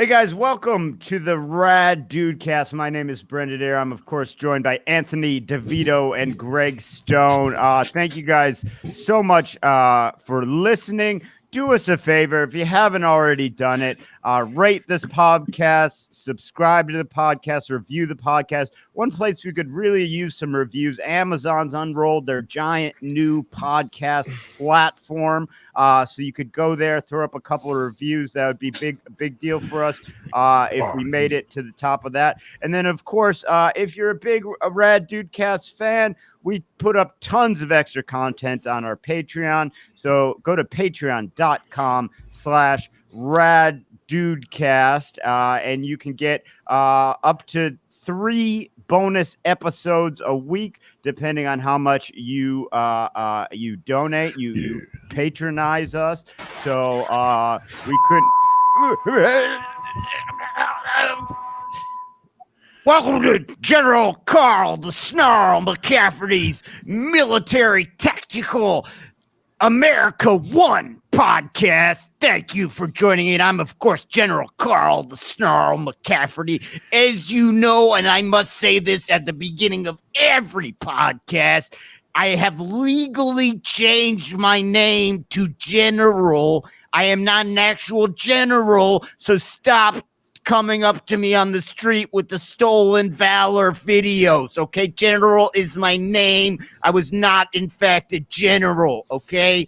Hey guys, welcome to the Rad Dudecast. My name is Brendan Dare. I'm of course joined by Anthony DeVito and Greg Stone. Thank you guys so much for listening. Do us a favor, if you haven't already done it, rate this podcast, subscribe to the podcast, review the podcast. One place we could really use some reviews, Amazon's unrolled their giant new podcast platform. So you could go there, throw up a couple of reviews. That would be a big deal for us if we made it to the top of that. And then, of course, if you're a big Rad Dudecast fan, we put up tons of extra content on our Patreon. So go to patreon.com/raddudecast and you can get up to 3 bonus episodes a week, depending on how much you donate, you patronize us. So we couldn't. Welcome to General Carl the Snarl McCafferty's Military Tactical America One podcast. Thank you for joining in. I'm, of course, General Carl the Snarl McCafferty. As you know, and I must say this at the beginning of every podcast, I have legally changed my name to General. I am not an actual general, so stop coming up to me on the street with the stolen valor videos, okay? General is my name. I was not, in fact, a general, okay?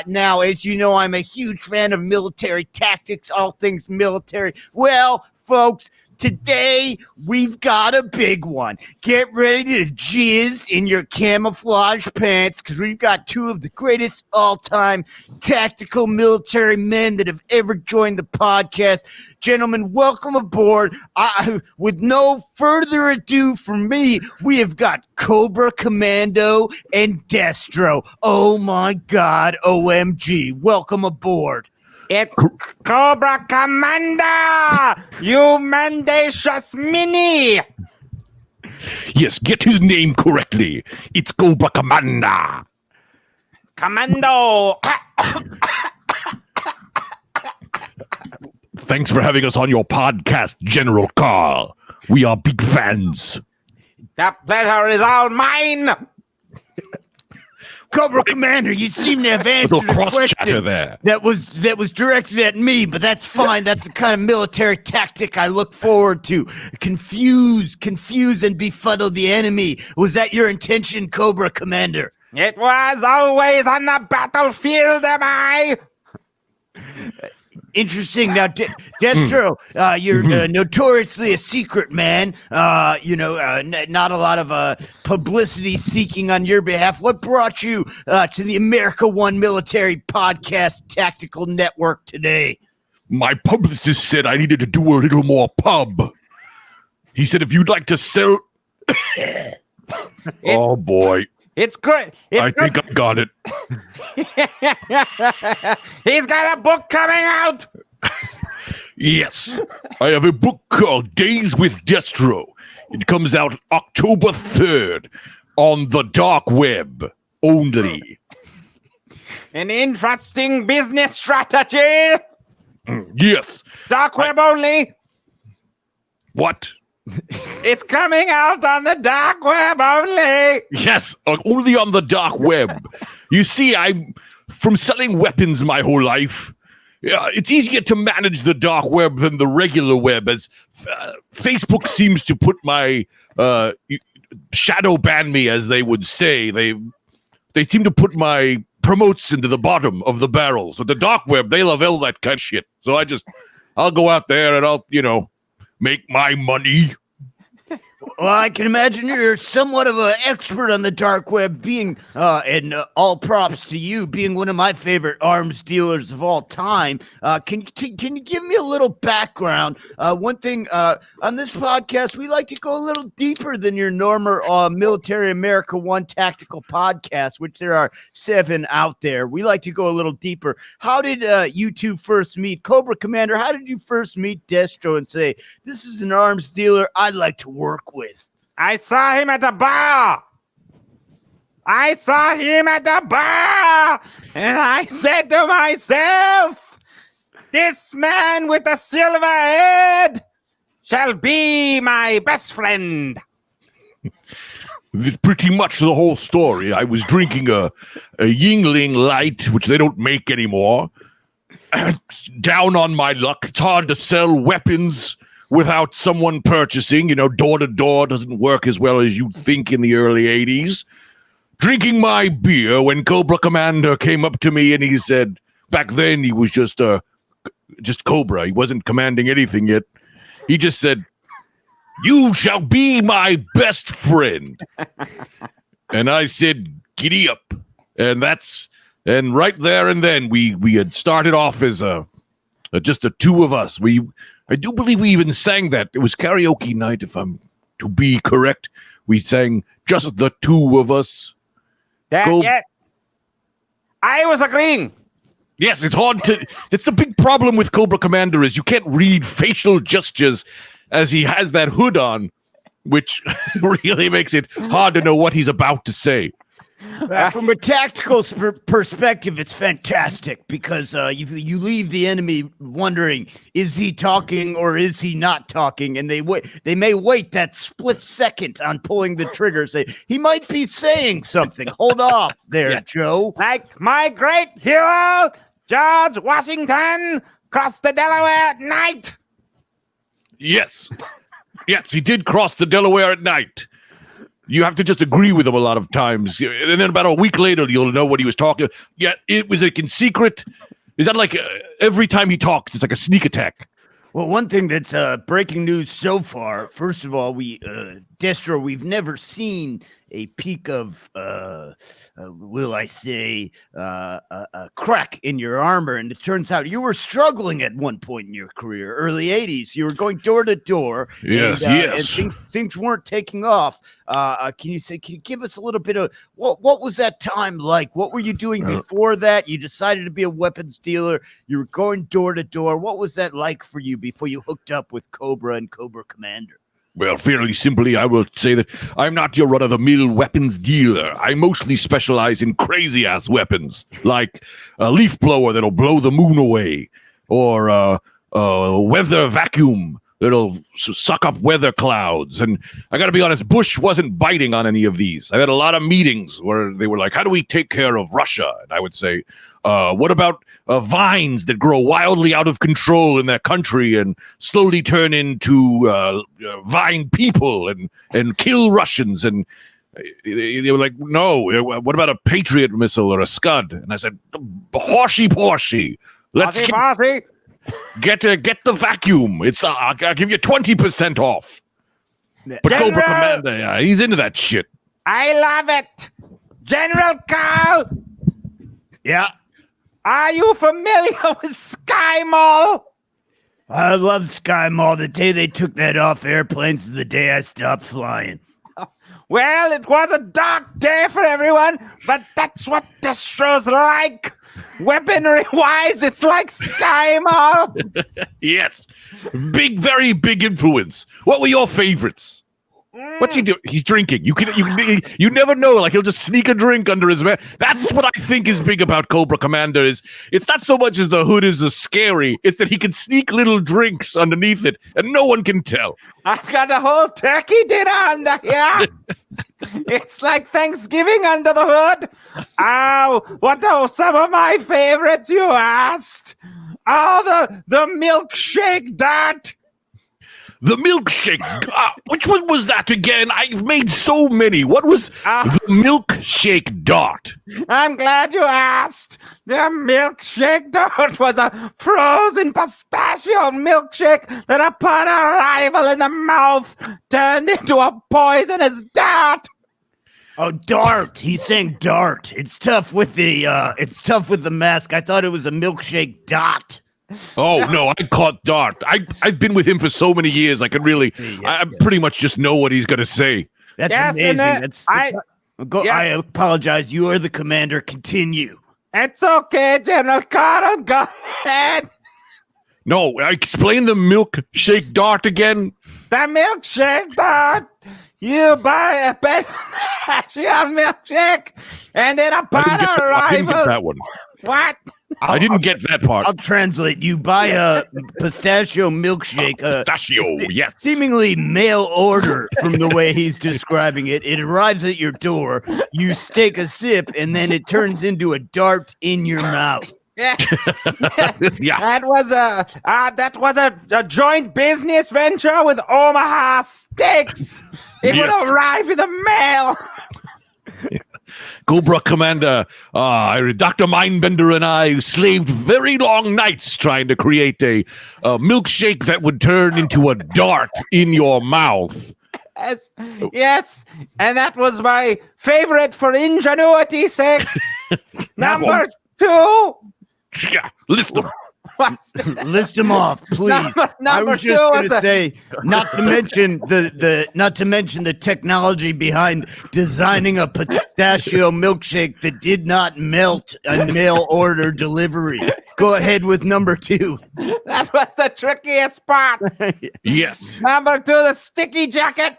Now, as you know, I'm a huge fan of military tactics, all things military. Well, folks, today, we've got a big one. Get ready to jizz in your camouflage pants because we've got 2 of the greatest all-time tactical military men that have ever joined the podcast. Gentlemen, welcome aboard. With no further ado from me, we have got Cobra Commando and Destro. Oh, my God, OMG. Welcome aboard. It's Cobra Commander! You mendacious mini! Yes, get his name correctly. It's Cobra Commander. Commando! Thanks for having us on your podcast, General Carl. We are big fans. The pleasure is all mine! Cobra Commander, you seem to have answered a question there. that was directed at me, but that's fine. That's the kind of military tactic I look forward to. Confuse, and befuddle the enemy. Was that your intention, Cobra Commander? It was always on the battlefield, am I? Interesting. Now, Destro, you're notoriously a secret man. Not a lot of publicity seeking on your behalf. What brought you to the America One Military Podcast Tactical Network today? My publicist said I needed to do a little more pub. He said if you'd like to sell... Oh, boy. It's good. I think I got it. He's got a book coming out. Yes. I have a book called Days with Destro. It comes out October 3rd on the dark web only. An interesting business strategy. Yes. Dark web only. What? It's coming out on the dark web only. Yes, only on the dark web. You see, I'm from selling weapons my whole life. It's easier to manage the dark web than the regular web, as Facebook seems to put my shadow ban me, as they would say. They seem to put my promotes into the bottom of the barrel. So the dark web, they love all that kind of shit. So I'll go out there and I'll, make my money. Well, I can imagine you're somewhat of an expert on the dark web, being, and all props to you, being one of my favorite arms dealers of all time. Can you give me a little background? One thing, on this podcast, we like to go a little deeper than your normal Military America One Tactical podcast, which there are 7 out there. We like to go a little deeper. How did you two first meet? Cobra Commander, how did you first meet Destro and say, this is an arms dealer I'd like to work with? I saw him at the bar. And I said to myself, This man with the silver head shall be my best friend. Pretty much the whole story. I was drinking a Yingling Light, which they don't make anymore. Down on my luck. It's hard to sell weapons without someone purchasing. Door to door doesn't work as well as you'd think in the early 80s. Drinking my beer when Cobra Commander came up to me and he said, back then he was just Cobra. He wasn't commanding anything yet. He just said, "You shall be my best friend." And I said, "Giddy up." And right there and then we had started off as just the two of us. I do believe we even sang that. It was karaoke night, if I'm to be correct. We sang just the two of us. Yeah. I was agreeing. Yes, it's hard to. It's the big problem with Cobra Commander is you can't read facial gestures as he has that hood on, which really makes it hard to know what he's about to say. From a tactical perspective, it's fantastic because you leave the enemy wondering, is he talking or is he not talking? And they may wait that split second on pulling the trigger. Say he might be saying something. Hold off there, Joe. Like my great hero, George Washington, crossed the Delaware at night. Yes, he did cross the Delaware at night. You have to just agree with him a lot of times. And then about a week later, you'll know what he was talking. Yeah, it was like in secret. Is that like every time he talks, it's like a sneak attack? Well, one thing that's breaking news so far, first of all, Destro, we've never seen a peak of, will I say, a crack in your armor. And it turns out you were struggling at one point in your career, early 80s. You were going door to door. Yes. And things weren't taking off. Can you give us a little bit of what was that time like? What were you doing before that? You decided to be a weapons dealer. You were going door to door. What was that like for you before you hooked up with Cobra and Cobra Commander? Well, fairly simply, I will say that I'm not your run-of-the-mill weapons dealer. I mostly specialize in crazy-ass weapons, like a leaf blower that'll blow the moon away, or a weather vacuum that'll suck up weather clouds. And I got to be honest, Bush wasn't biting on any of these. I had a lot of meetings where they were like, how do we take care of Russia? And I would say, what about vines that grow wildly out of control in their country and slowly turn into vine people and kill Russians? And they were like, no, what about a Patriot missile or a Scud? And I said, horsey. Let's get the vacuum. I'll give you 20% off. But General, Cobra Commander, he's into that shit. I love it. General Carl. Yeah. Are you familiar with Sky Mall? I love Sky Mall. The day they took that off airplanes is the day I stopped flying. Well, it was a dark day for everyone, but that's what Destro's like. Weaponry-wise, it's like Sky Mall. Yes. Very big influence. What were your favorites? What's he doing? He's drinking. You never know. Like he'll just sneak a drink under his mask. That's what I think is big about Cobra Commander. Is it's not so much as the hood is scary. It's that he can sneak little drinks underneath it, and no one can tell. I've got a whole turkey dinner under here. It's like Thanksgiving under the hood. Oh, what are some of my favorites? You asked. Oh, the milkshake dart. The milkshake. Which one was that again? I've made so many. What was the milkshake dart? I'm glad you asked. The milkshake dart was a frozen pistachio milkshake that upon arrival in the mouth turned into a poisonous dart. Oh, dart. He's saying dart. It's tough with the mask. I thought it was a milkshake dot. Oh no, I caught Dart. I've been with him for so many years. I could really, I pretty much just know what he's gonna say. That's amazing. I apologize. You are the commander. Continue. It's okay, General Carl. Go ahead. No, explain the milkshake dart again. The milkshake dart. You buy a pistachio milkshake, and then upon arrival, that one. What? I didn't get that part. I'll translate. You buy a pistachio milkshake. Pistachio, yes. Seemingly mail order from the way he's describing it. It arrives at your door. You take a sip, and then it turns into a dart in your mouth. Yes. Yeah. That was a joint business venture with Omaha Steaks. It Yes. would arrive in the mail. Cobra Commander, Dr. Mindbender and I slaved very long nights trying to create a milkshake that would turn into a dart in your mouth. Yes, and that was my favorite for ingenuity's sake. Number 2. Yeah, list them. List them off, please. I Number was just 2 going was to say, not to mention the technology behind designing a pistachio milkshake that did not melt a mail order delivery. Go ahead with number 2. That was the trickiest part. Yes. Number 2, the sticky jacket.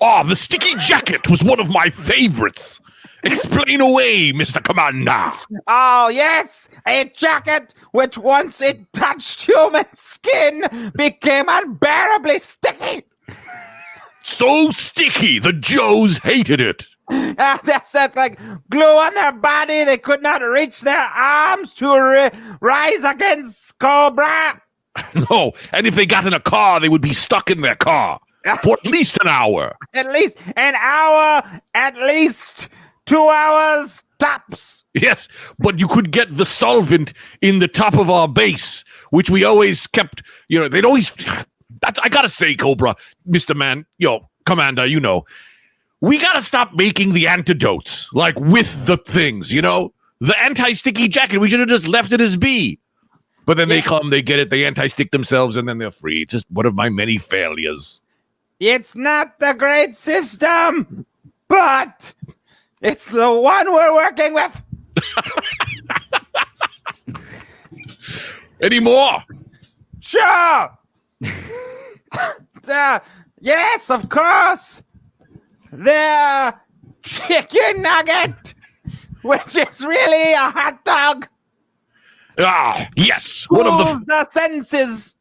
Oh, the sticky jacket was one of my favorites. Explain away, Mr. Commander. Oh, yes, a jacket which once it touched human skin became unbearably sticky. So sticky, the Joes hated it. They said, like, glue on their body. They could not reach their arms to rise against Cobra. No, and if they got in a car, they would be stuck in their car for at least an hour. At least an hour, at least 2 hours tops. Yes, but you could get the solvent in the top of our base, which we always kept, they'd always, I gotta say, Cobra, Mr. Man, Commander, we gotta stop making the antidotes, like with the things, the anti-sticky jacket, we should have just left it as B. But then they come, they get it, they anti-stick themselves, and then they're free. It's just one of my many failures. It's not the great system, but it's the one we're working with. Any more? Sure. Yes, of course. The chicken nugget, which is really a hot dog. Ah, yes. One of the senses.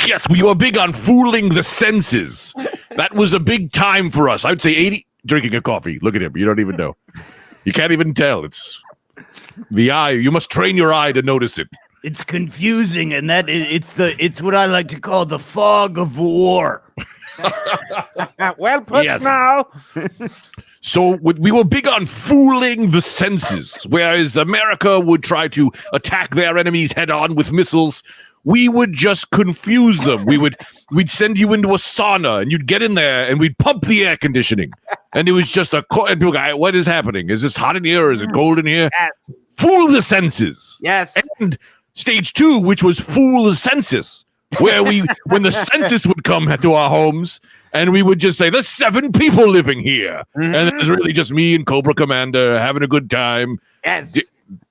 Yes, we were big on fooling the senses. That was a big time for us. I would say 80. Drinking a coffee. Look at him. You don't even know. You can't even tell. It's the eye. You must train your eye to notice it. It's confusing, and it's what I like to call the fog of war. Well put, Yes. Snarl. So we were big on fooling the senses, whereas America would try to attack their enemies head on with missiles. We would just confuse them. We'd send you into a sauna, and you'd get in there, and we'd pump the air conditioning, and it was just and people go, what is happening? Is this hot in here? Or is it cold in here? Yes. Fool the senses. Yes. And stage 2, which was fool the census, where when the census would come to our homes, and we would just say, there's 7 people living here. Mm-hmm. And it's really just me and Cobra Commander having a good time, Yes.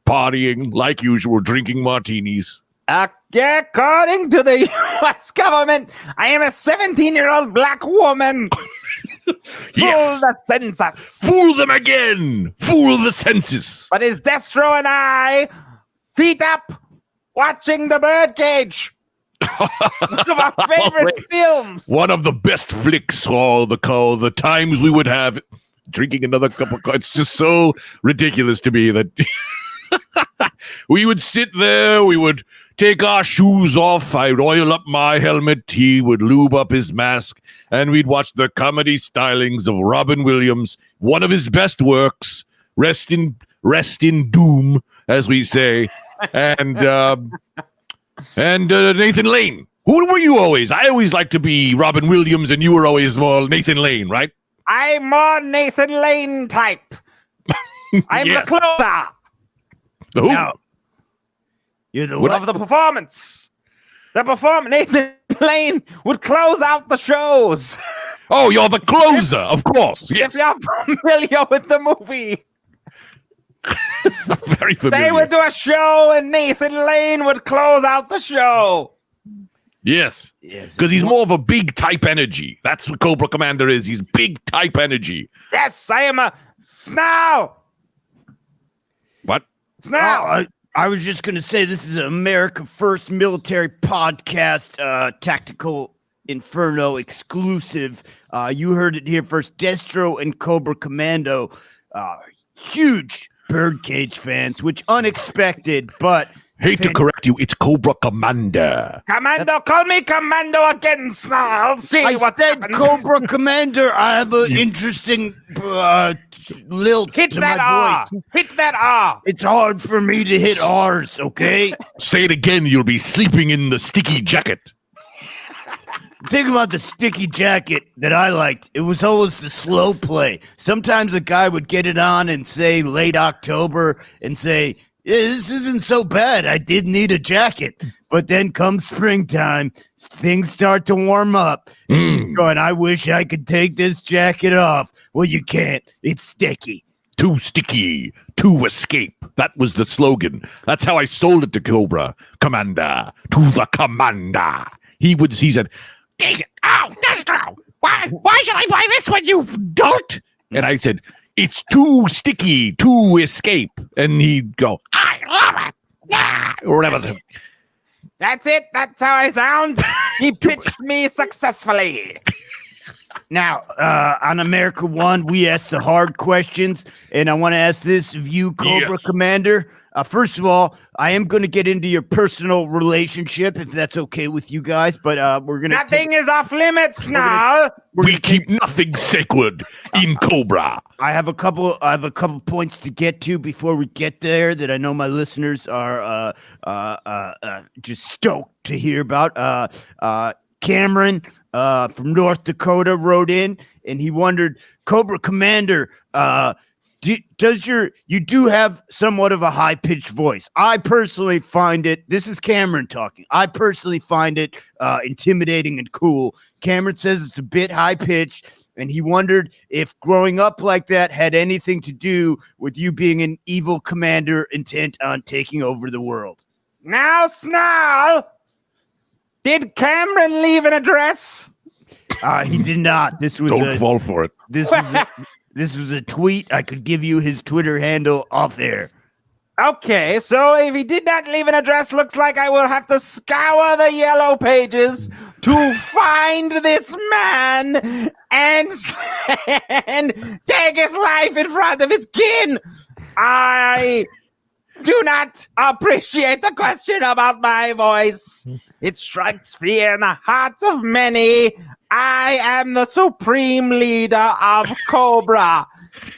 partying like usual, drinking martinis. According to the U.S. government, I am a 17-year-old black woman. Yes. Fool the census. Fool them again. Fool the census. But is Destro and I feet up watching The Birdcage? One of our favorite films. One of the best flicks. All the times we would have drinking another cup of coffee. It's just so ridiculous to me that we would sit there. We would take our shoes off. I'd oil up my helmet. He would lube up his mask. And we'd watch the comedy stylings of Robin Williams, one of his best works. Rest in doom, as we say. And Nathan Lane. Who were you always? I always liked to be Robin Williams, and you were always more Nathan Lane, right? I'm more Nathan Lane type. I'm Yes. the closer The who? No. You're the of the performance. Nathan Lane would close out the shows. Oh, you're the closer, of course. Yes. If you're familiar with the movie, Very familiar. they would do a show and Nathan Lane would close out the show. Yes. Yes. Because he's more of a big type energy. That's what Cobra Commander is. He's big type energy. Yes, I am a Snarl. What? Snarl. I was just going to say this is America First Military Podcast, Tactical Inferno exclusive. You heard it here first. Destro and Cobra Commando, huge Birdcage fans, which unexpected, but... Hate to correct you, it's Cobra Commander. Commando, call me Commando again, Snarl. See I what said happens. Cobra Commander. I have an interesting lilt Hit to that my R. voice. Hit that R. It's hard for me to hit R's, okay? Say it again, you'll be sleeping in the sticky jacket. Think about the sticky jacket that I liked. It was always the slow play. Sometimes a guy would get it on and say late October and say, yeah, this isn't so bad. I did need a jacket. But then comes springtime, things start to warm up. And he's going, I wish I could take this jacket off. Well, you can't. It's sticky. Too sticky to escape. That was the slogan. That's how I sold it to Cobra Commander. To the commander. He said, oh, Destro, why should I buy this one, you dolt? And I said, it's too sticky to escape. And he'd go, I love it. Yeah, or whatever. That's it. That's how I sound. He pitched me successfully. Now, on America One, we ask the hard questions, and I want to ask this of you, Cobra Commander. First of all, I am going to get into your personal relationship, if that's okay with you guys, but we're going to... Nothing is off limits, Snarl. We keep nothing sacred in Cobra. I have a couple points to get to before we get there that I know my listeners are just stoked to hear about. Cameron from North Dakota wrote in, and he wondered, Cobra Commander, you do have somewhat of a high-pitched voice. I personally find it, this is Cameron talking, I personally find it intimidating and cool. Cameron says it's a bit high-pitched, and he wondered if growing up like that had anything to do with you being an evil commander intent on taking over the world. Now, Snarl, did Cameron leave an address? He did not. This was Don't fall for it. This was a tweet. I could give you his Twitter handle off air. Okay, so if he did not leave an address, looks like I will have to scour the yellow pages to find this man and take his life in front of his kin. I do not appreciate the question about my voice. It strikes fear in the hearts of many. I am the supreme leader of Cobra.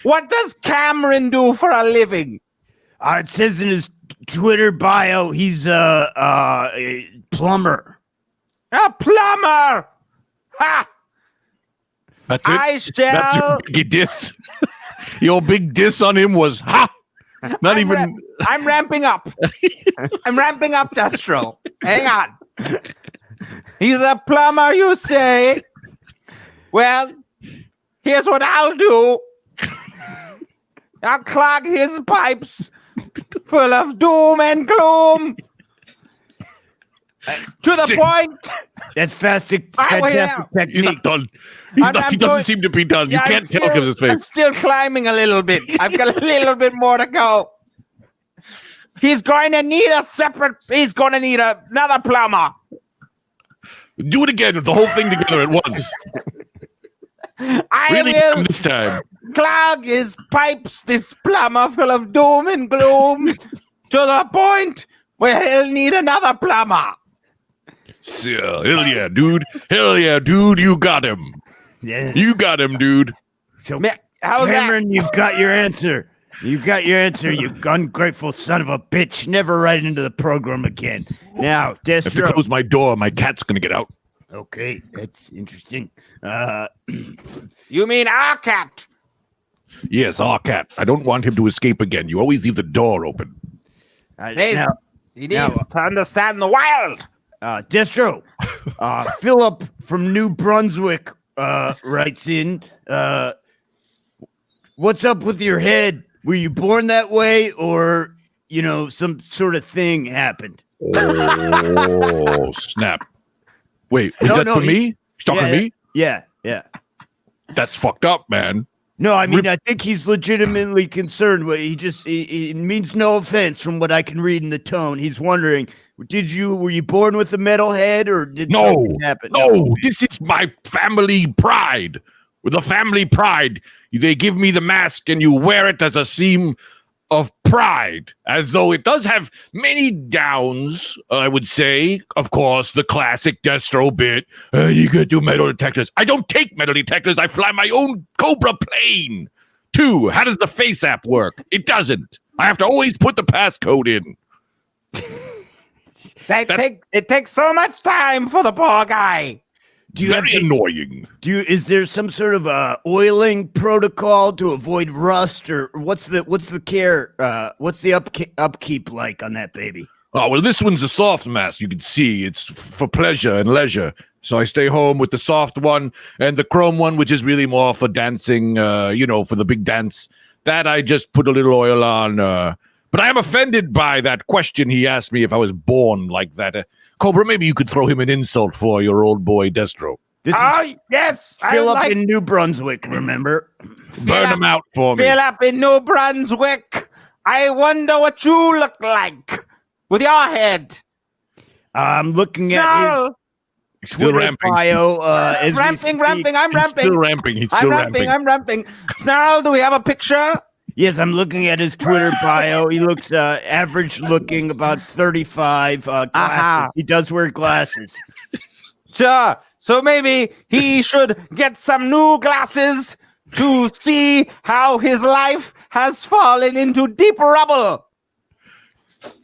What does Cameron do for a living? It says in his Twitter bio, he's a plumber. A plumber! Ha! That's it. I That's your shall... big diss. Your big diss on him was, ha! Not even... I'm ramping up. I'm ramping up, Destro. Hang on. He's a plumber, you say? Well, here's what I'll do. I'll clog his pipes full of doom and gloom. To the Sick. point. That's fantastic yeah. technique. He's not done. He doesn't seem to be done. You Yeah, can't tell because of his I'm face. still climbing a little bit. I've got a little bit more to go. He's going to need another plumber. Do it again with the whole thing together at once. I Really will this time. clog his pipes, this plumber full of doom and gloom, to the point where he'll need another plumber. So, hell yeah, dude. Hell yeah, dude. You got him. Yeah. You got him, dude. So, How's Cameron, you've got your answer. You got your answer, you ungrateful son of a bitch. Never write into the program again. Now, I have to Destro. close my door. My cat's going to get out. Okay, that's interesting. You mean our cat? Yes, our cat. I don't want him to escape again. You always leave the door open. Now, He needs to understand the wild. Destro, Philip from New Brunswick writes in, what's up with your head? Were you born that way or, some sort of thing happened? Oh, snap. Wait, is that for me? He's talking to me? Yeah. That's fucked up, man. No, I mean, I think he's legitimately concerned. He means no offense from what I can read in the tone. He's wondering, were you born with a metal head or did something happen? No, this is my family pride. With a family pride, they give me the mask and you wear it as a seam of pride, as though it does have many downs, I would say. Of course, the classic Destro bit, you get to metal detectors. I don't take metal detectors, I fly my own Cobra plane. 2, how does the face app work? It doesn't. I have to always put the passcode in. It takes so much time for the poor guy. Very annoying. Is there some sort of oiling protocol to avoid rust, or what's the upkeep like on that baby? Oh, well, this one's a soft mask. You can see it's for pleasure and leisure. So I stay home with the soft one, and the chrome one, which is really more for dancing, for the big dance. That I just put a little oil on. But I am offended by that question he asked me if I was born like that. Cobra, maybe you could throw him an insult for your old boy Destro. Yes. Philip in New Brunswick, remember? Burn him out for me. Philip in New Brunswick. I wonder what you look like with your head. I'm looking Snarl. at He's still ramping. bio. I'm ramping. He's still ramping. I'm ramping. Snarl, do we have a picture? Yes, I'm looking at his Twitter bio. He looks average looking, about 35. Glasses. He does wear glasses. Sure. So maybe he should get some new glasses to see how his life has fallen into deep rubble.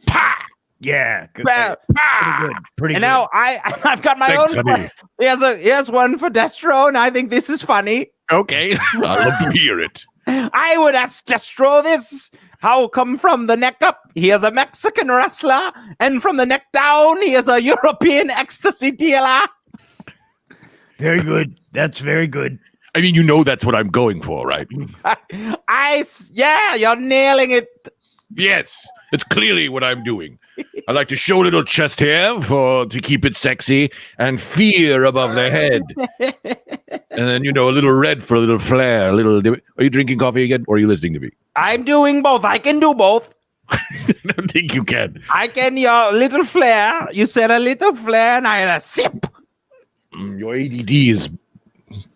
Pah! Yeah. Good. Pretty good. And now I've got my Thanks, own. honey. Here's one for Destro, and I think this is funny. Okay. I'd love to hear it. I would ask Destro this. How come from the neck up, he is a Mexican wrestler, and from the neck down, he is a European ecstasy dealer? Very good. That's very good. I mean, that's what I'm going for, right? Yeah, you're nailing it. Yes, it's clearly what I'm doing. I like to show a little chest hair to keep it sexy and fear above the head. And then, a little red for a little flair. Are you drinking coffee again, or are you listening to me? I'm doing both. I can do both. I don't think you can. I can, your little flair. You said a little flair, and I had a sip. Your ADD is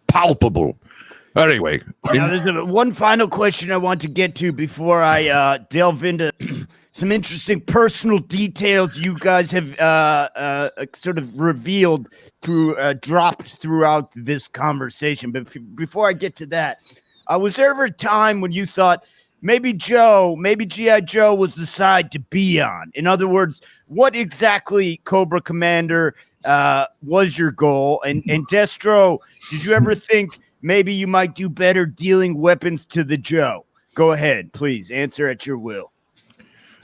palpable. Anyway. Now, there's one final question I want to get to before I delve into some interesting personal details you guys have sort of revealed dropped throughout this conversation. But before I get to that, was there ever a time when you thought maybe G.I. Joe was the side to be on? In other words, what exactly, Cobra Commander, was your goal? And Destro, did you ever think maybe you might do better dealing weapons to the Joe? Go ahead, please. Answer at your will.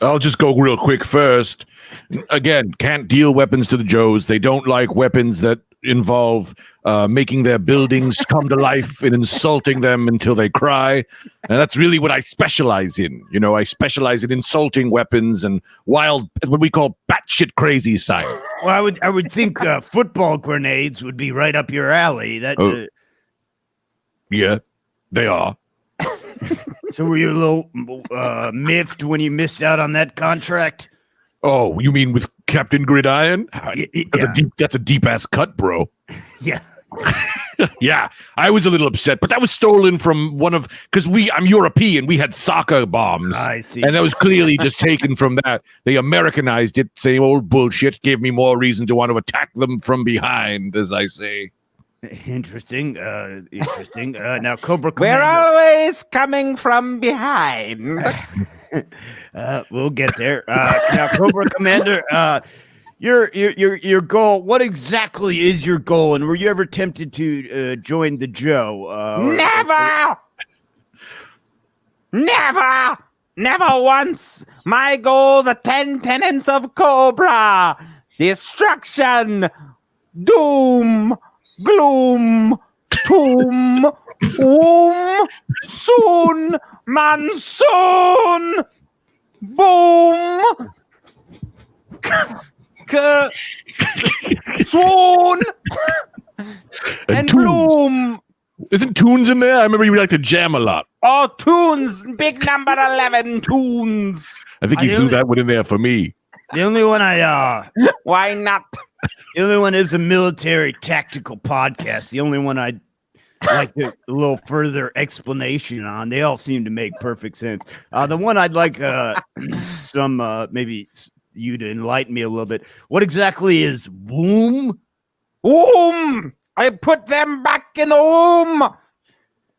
I'll just go real quick first. Again, can't deal weapons to the Joes. They don't like weapons that involve making their buildings come to life and insulting them until they cry. And that's really what I specialize in. I specialize in insulting weapons and wild, what we call batshit crazy science. Well, I would think football grenades would be right up your alley. Yeah, they are. So were you a little miffed when you missed out on that contract? Oh, you mean with Captain Gridiron? That's a deep ass cut, bro. Yeah. Yeah, I was a little upset, but that was stolen from because I'm European. We had soccer bombs. I see. And that was clearly just taken from that. They Americanized it, same old bullshit, gave me more reason to want to attack them from behind, as I say. Interesting. Now, Cobra Commander. We're always coming from behind. We'll get there. Now, Cobra Commander, your goal. What exactly is your goal? And were you ever tempted to join the Joe? Never once. My goal: the 10 tenets of Cobra: destruction, doom, gloom, tomb, womb, soon, monsoon, boom, swoon, and bloom. Isn't Toons in there? I remember you like to jam a lot. Oh, Toons, big number 11, Toons. I think you threw that one in there for me. The only one Why not? the only one is a military tactical podcast. The only one I'd like a little further explanation on. They all seem to make perfect sense. The one I'd like some maybe you to enlighten me a little bit. What exactly is womb? Womb! I put them back in the womb.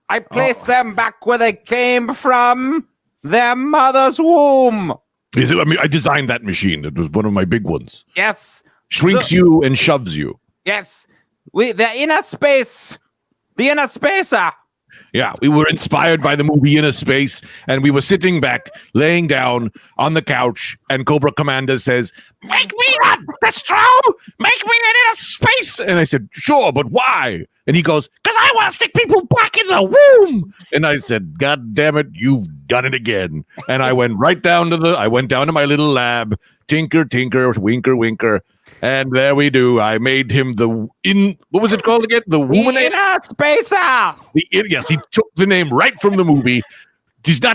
I placed them back where they came from. Their mother's womb. I designed that machine. It was one of my big ones. Yes. Shrinks you and shoves you. Yes. The inner space. The inner spacer. Yeah, we were inspired by the movie Inner Space, and we were sitting back, laying down on the couch, and Cobra Commander says, "Make me up, Destro! Make me an inner space!" And I said, "Sure, but why?" And he goes, "Because I want to stick people back in the womb!" And I said, "God damn it, you've done it again." And I went down to my little lab, tinker, tinker, winker, winker. And there we do. I made him what was it called again? The Woman Inner Spacer. Yes, he took the name right from the movie. This guy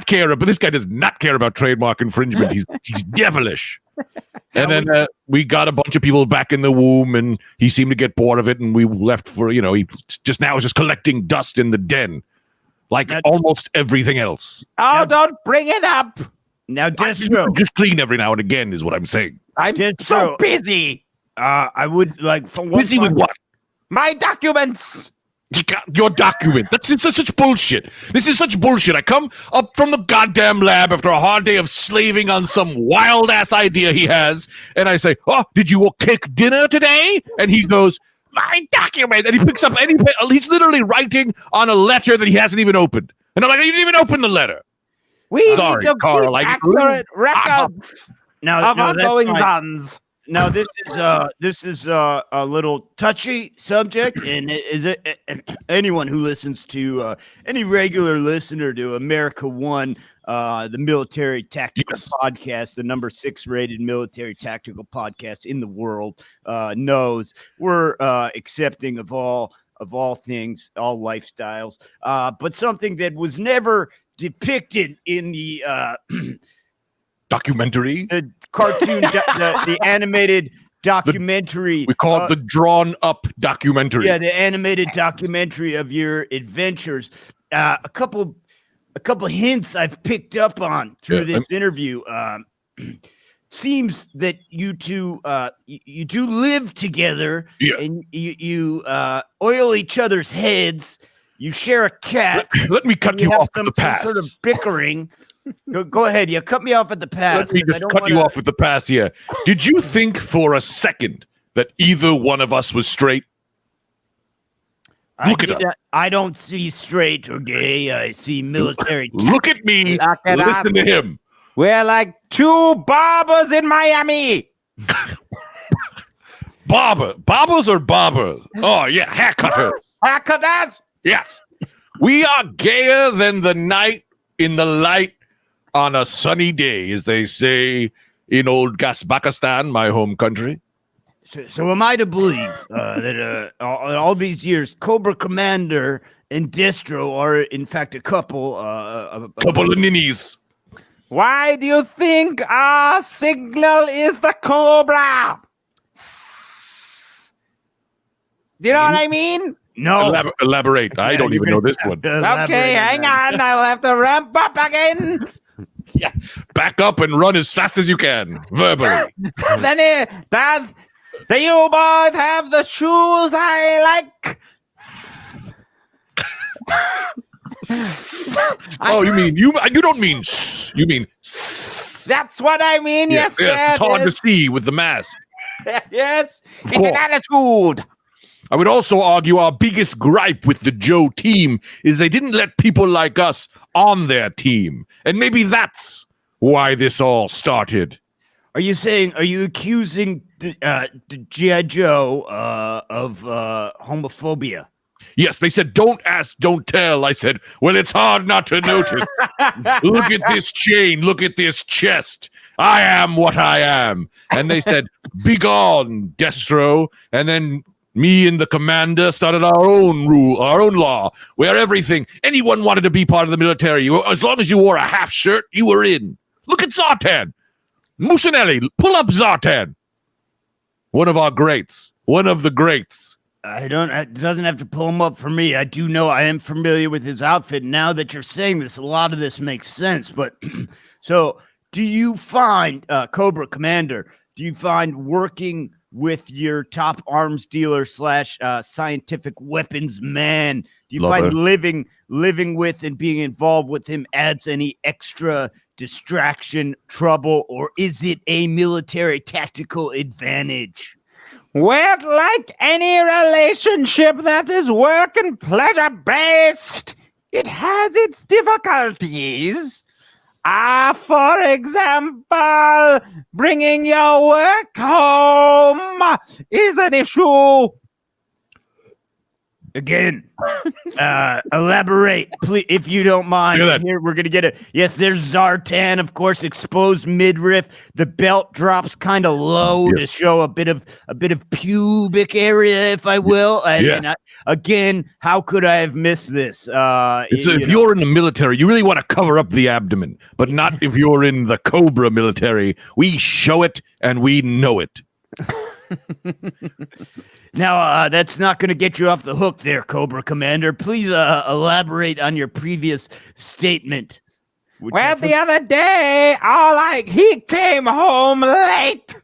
does not care about trademark infringement. He's devilish. And then we got a bunch of people back in the womb, and he seemed to get bored of it, and we left for, he just now is just collecting dust in the den, like almost everything else. Oh, don't bring it up. Now, Destro. Just clean every now and again is what I'm saying. I'm so busy. I would like for one. Busy with what? My documents. Your document. It's such bullshit. This is such bullshit. I come up from the goddamn lab after a hard day of slaving on some wild ass idea he has, and I say, "Oh, did you cook dinner today?" And he goes, "My document." And he picks up he's literally writing on a letter that he hasn't even opened. And I'm like, "You didn't even open the letter." Sorry, need to Carl, keep accurate records of ongoing runs. Now this is a little touchy subject, and anyone who listens to any regular listener to America One, the military tactical podcast, the number 6 rated military tactical podcast in the world, knows we're accepting of all things, all lifestyles, but something that was never depicted in the documentary, the cartoon, the animated documentary. We call it the drawn up documentary. Yeah, the animated documentary of your adventures. A couple hints I've picked up on through this interview. Seems that you two you do live together, and you oil each other's heads. You share a cat. Let me cut you off at the pass. Some sort of bickering. Go ahead. You cut me off at the pass. Let me just cut you off at the pass here. Did you think for a second that either one of us was straight? Look it up. I don't see straight or gay. I see military. Look at me. Listen to him. We're like 2 barbers in Miami. Barbers or barbers? Oh, yeah, haircutters. Haircutters? Yes. We are gayer than the night in the light on a sunny day, as they say in old Uzbekistan, my home country. So am I to believe that all these years, Cobra Commander and Destro are, in fact, a couple couple of ninnies? Why do you think our signal is the Cobra? Do you know what I mean? No. Elaborate. I don't even know this one. Okay, hang on. I'll have to ramp up again. Yeah. Back up and run as fast as you can, verbally. Then do you both have the shoes I like? Oh, you mean you don't mean you mean that's what I mean. Yes, it's hard to see with the mask. Yes, it's an attitude. I would also argue our biggest gripe with the Joe team is they didn't let people like us on their team. And maybe that's why this all started. Are you accusing G.I. Joe of homophobia? Yes, they said, don't ask, don't tell. I said, well, it's hard not to notice. Look at this chain. Look at this chest. I am what I am. And they said, begone, Destro. And then Me and the commander started our own law, where anyone wanted to be part of the military. As long as you wore a half shirt, you were in. Look at Zartan. Musinelli, pull up Zartan. One of our greats. One of the greats. It doesn't have to pull him up for me. I do know I am familiar with his outfit. Now that you're saying this, a lot of this makes sense. But so do you find, Cobra Commander, do you find working with your top arms dealer / scientific weapons man, do you find living with and being involved with him adds any extra distraction, trouble, or is it a military tactical advantage? Well, like any relationship that is work and pleasure based, it has its difficulties. For example, bringing your work home is an issue. Again, elaborate, please, if you don't mind. Here, we're gonna get it. Yes, there's Zartan, of course, exposed midriff. The belt drops kind of low to show a bit of pubic area, if I will. And again, how could I have missed this? If you're in the military, you really want to cover up the abdomen, but not if you're in the Cobra military. We show it and we know it. Now, that's not going to get you off the hook there, Cobra Commander. Please elaborate on your previous statement. Well, the other day, he came home late.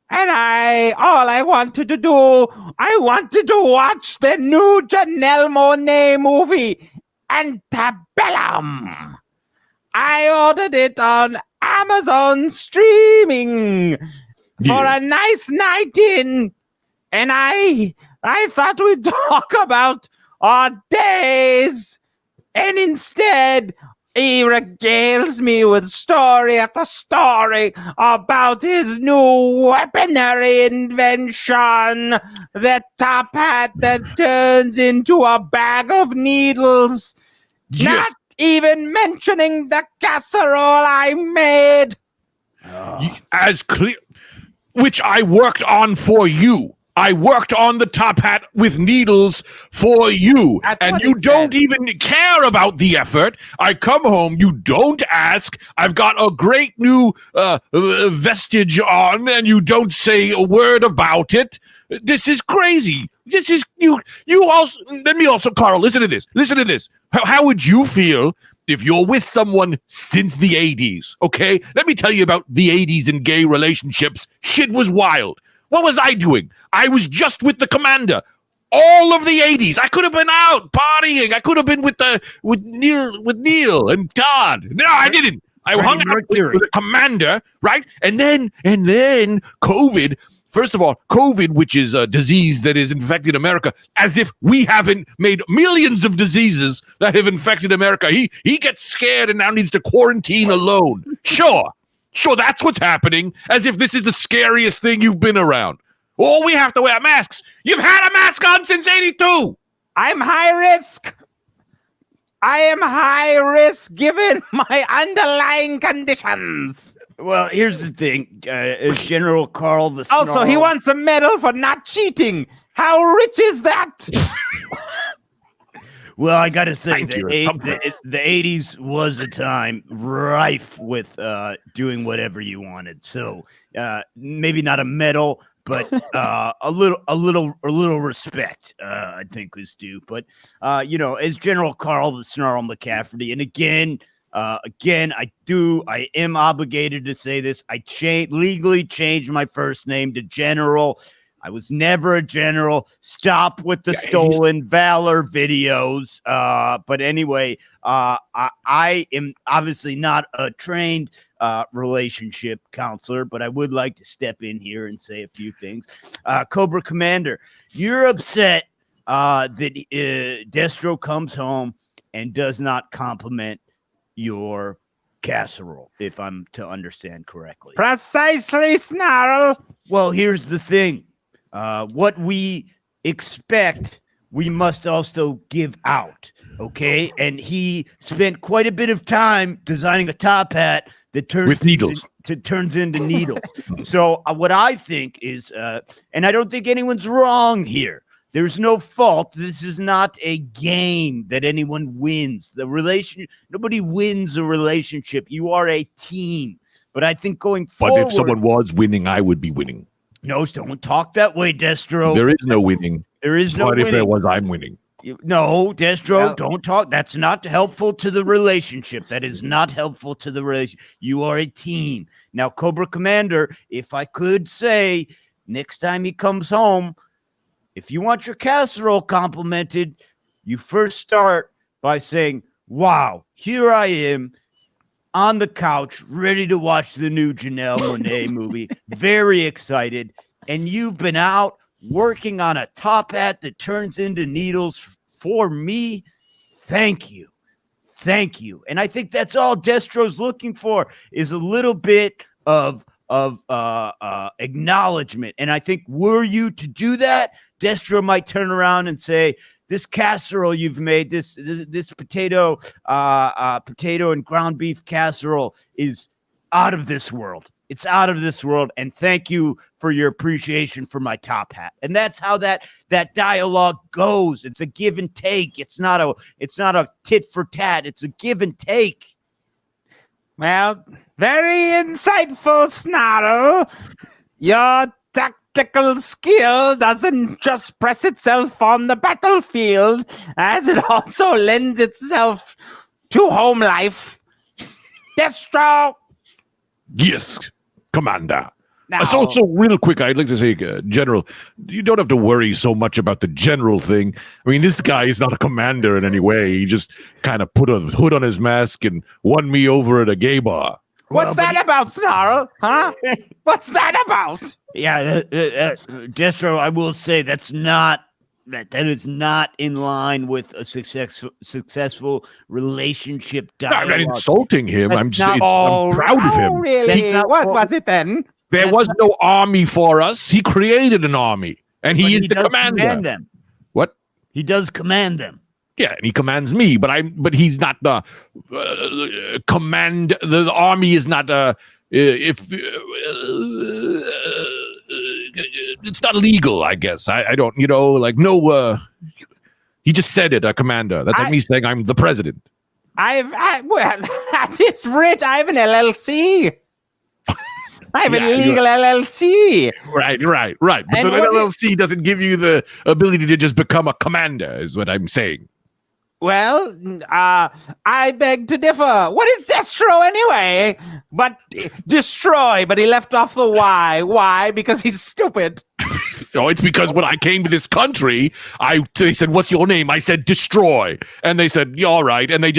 And I wanted to watch the new Janelle Monáe movie, Antebellum. I ordered it on Amazon streaming for a nice night in. And I thought we'd talk about our days. And instead, he regales me with story after story about his new weaponry invention, the top hat that turns into a bag of needles. Yes. Not even mentioning the casserole I made. As clear, which I worked on for you. I worked on the top hat with needles for you, and you don't even care about the effort. I come home, you don't ask. I've got a great new vestige on, and you don't say a word about it. This is crazy. This is you also. Let me also, Carl, listen to this. Listen to this. How would you feel if you're with someone since the 80s, okay? Let me tell you about the 80s and gay relationships. Shit was wild. What was I doing? I was just with the commander. All of the 80s. I could have been out partying. I could have been with Neil and Todd. No, I didn't. I hung out with the commander, right? And then COVID. First of all, COVID, which is a disease that has infected America, as if we haven't made millions of diseases that have infected America. He gets scared and now needs to quarantine alone. Sure, that's what's happening, as if this is the scariest thing you've been around. Oh, we have to wear masks. You've had a mask on since 82. I'm high risk. I am high risk given my underlying conditions. Well, here's the thing. General Carl the Snarl. Also, he wants a medal for not cheating. How rich is that? Well, I got to say, the 80s was a time rife with doing whatever you wanted. So maybe not a medal, but a little respect, I think, was due. But as General Carl the Snarl McCafferty, and again, I am obligated to say this. I legally changed my first name to General. I was never a general. Stop with the stolen valor videos. But anyway, I am obviously not a trained relationship counselor, but I would like to step in here and say a few things. Cobra Commander, you're upset that Destro comes home and does not compliment your casserole, if I'm to understand correctly. Precisely, Snarl. Well, here's the thing. What we expect, we must also give out, okay? And he spent quite a bit of time designing a top hat that turns With needles. turns into needles. So what I think is, and I don't think anyone's wrong here. There's no fault. This is not a game that anyone wins. Nobody wins a relationship. You are a team. But I think going forward, But if someone was winning, I would be winning. No, don't talk that way, Destro. There is no winning. There is no But winning. if there was, I'm winning. No, Destro, don't talk. That's not helpful to the relationship. That is not helpful to the relationship. You are a team. Now, Cobra Commander, if I could say, next time he comes home, if you want your casserole complimented, you first start by saying, wow, here I am on the couch, ready to watch the new Janelle Monáe movie, very excited, and you've been out working on a top hat that turns into needles for me. Thank you. Thank you. And I think that's all Destro's looking for, is a little bit of acknowledgement. And I think were you to do that, Destro might turn around and say, this casserole you've made, this potato and ground beef casserole is out of this world. It's out of this world. And thank you for your appreciation for my top hat. And that's how that dialogue goes. It's a give and take. It's not a tit for tat. It's a give and take. Well, very insightful, Snarl. Your tactical skill doesn't just press itself on the battlefield, as it also lends itself to home life. Destro! Yes, Commander. Now, So real quick, I'd like to say, General, you don't have to worry so much about the general thing. I mean, this guy is not a commander in any way. He just kind of put a hood on his mask and won me over at a gay bar. what's that about, Snarl? Huh? What's that about? Yeah, Destro, I will say that is not in line with a successful relationship dialogue. I'm not insulting him. I'm not- proud of him. Really? What was it then? There was no army for us. He created an army, and he is the commander. Command them. What? He does command them. Yeah, and he commands me, but he's not the command. The army is not it's not legal, I guess. I don't, he just said it, a commander. That's like me saying I'm the president. Well, that is rich. I have an LLC. I have an illegal LLC. Right. But And the LLC doesn't give you the ability to just become a commander, is what I'm saying. Well, I beg to differ. What is Destro anyway? But destroy, but he left off the Y. Why? Because he's stupid. So it's because when I came to this country, they said, what's your name? I said, Destroy. And they said, yeah, all right. And they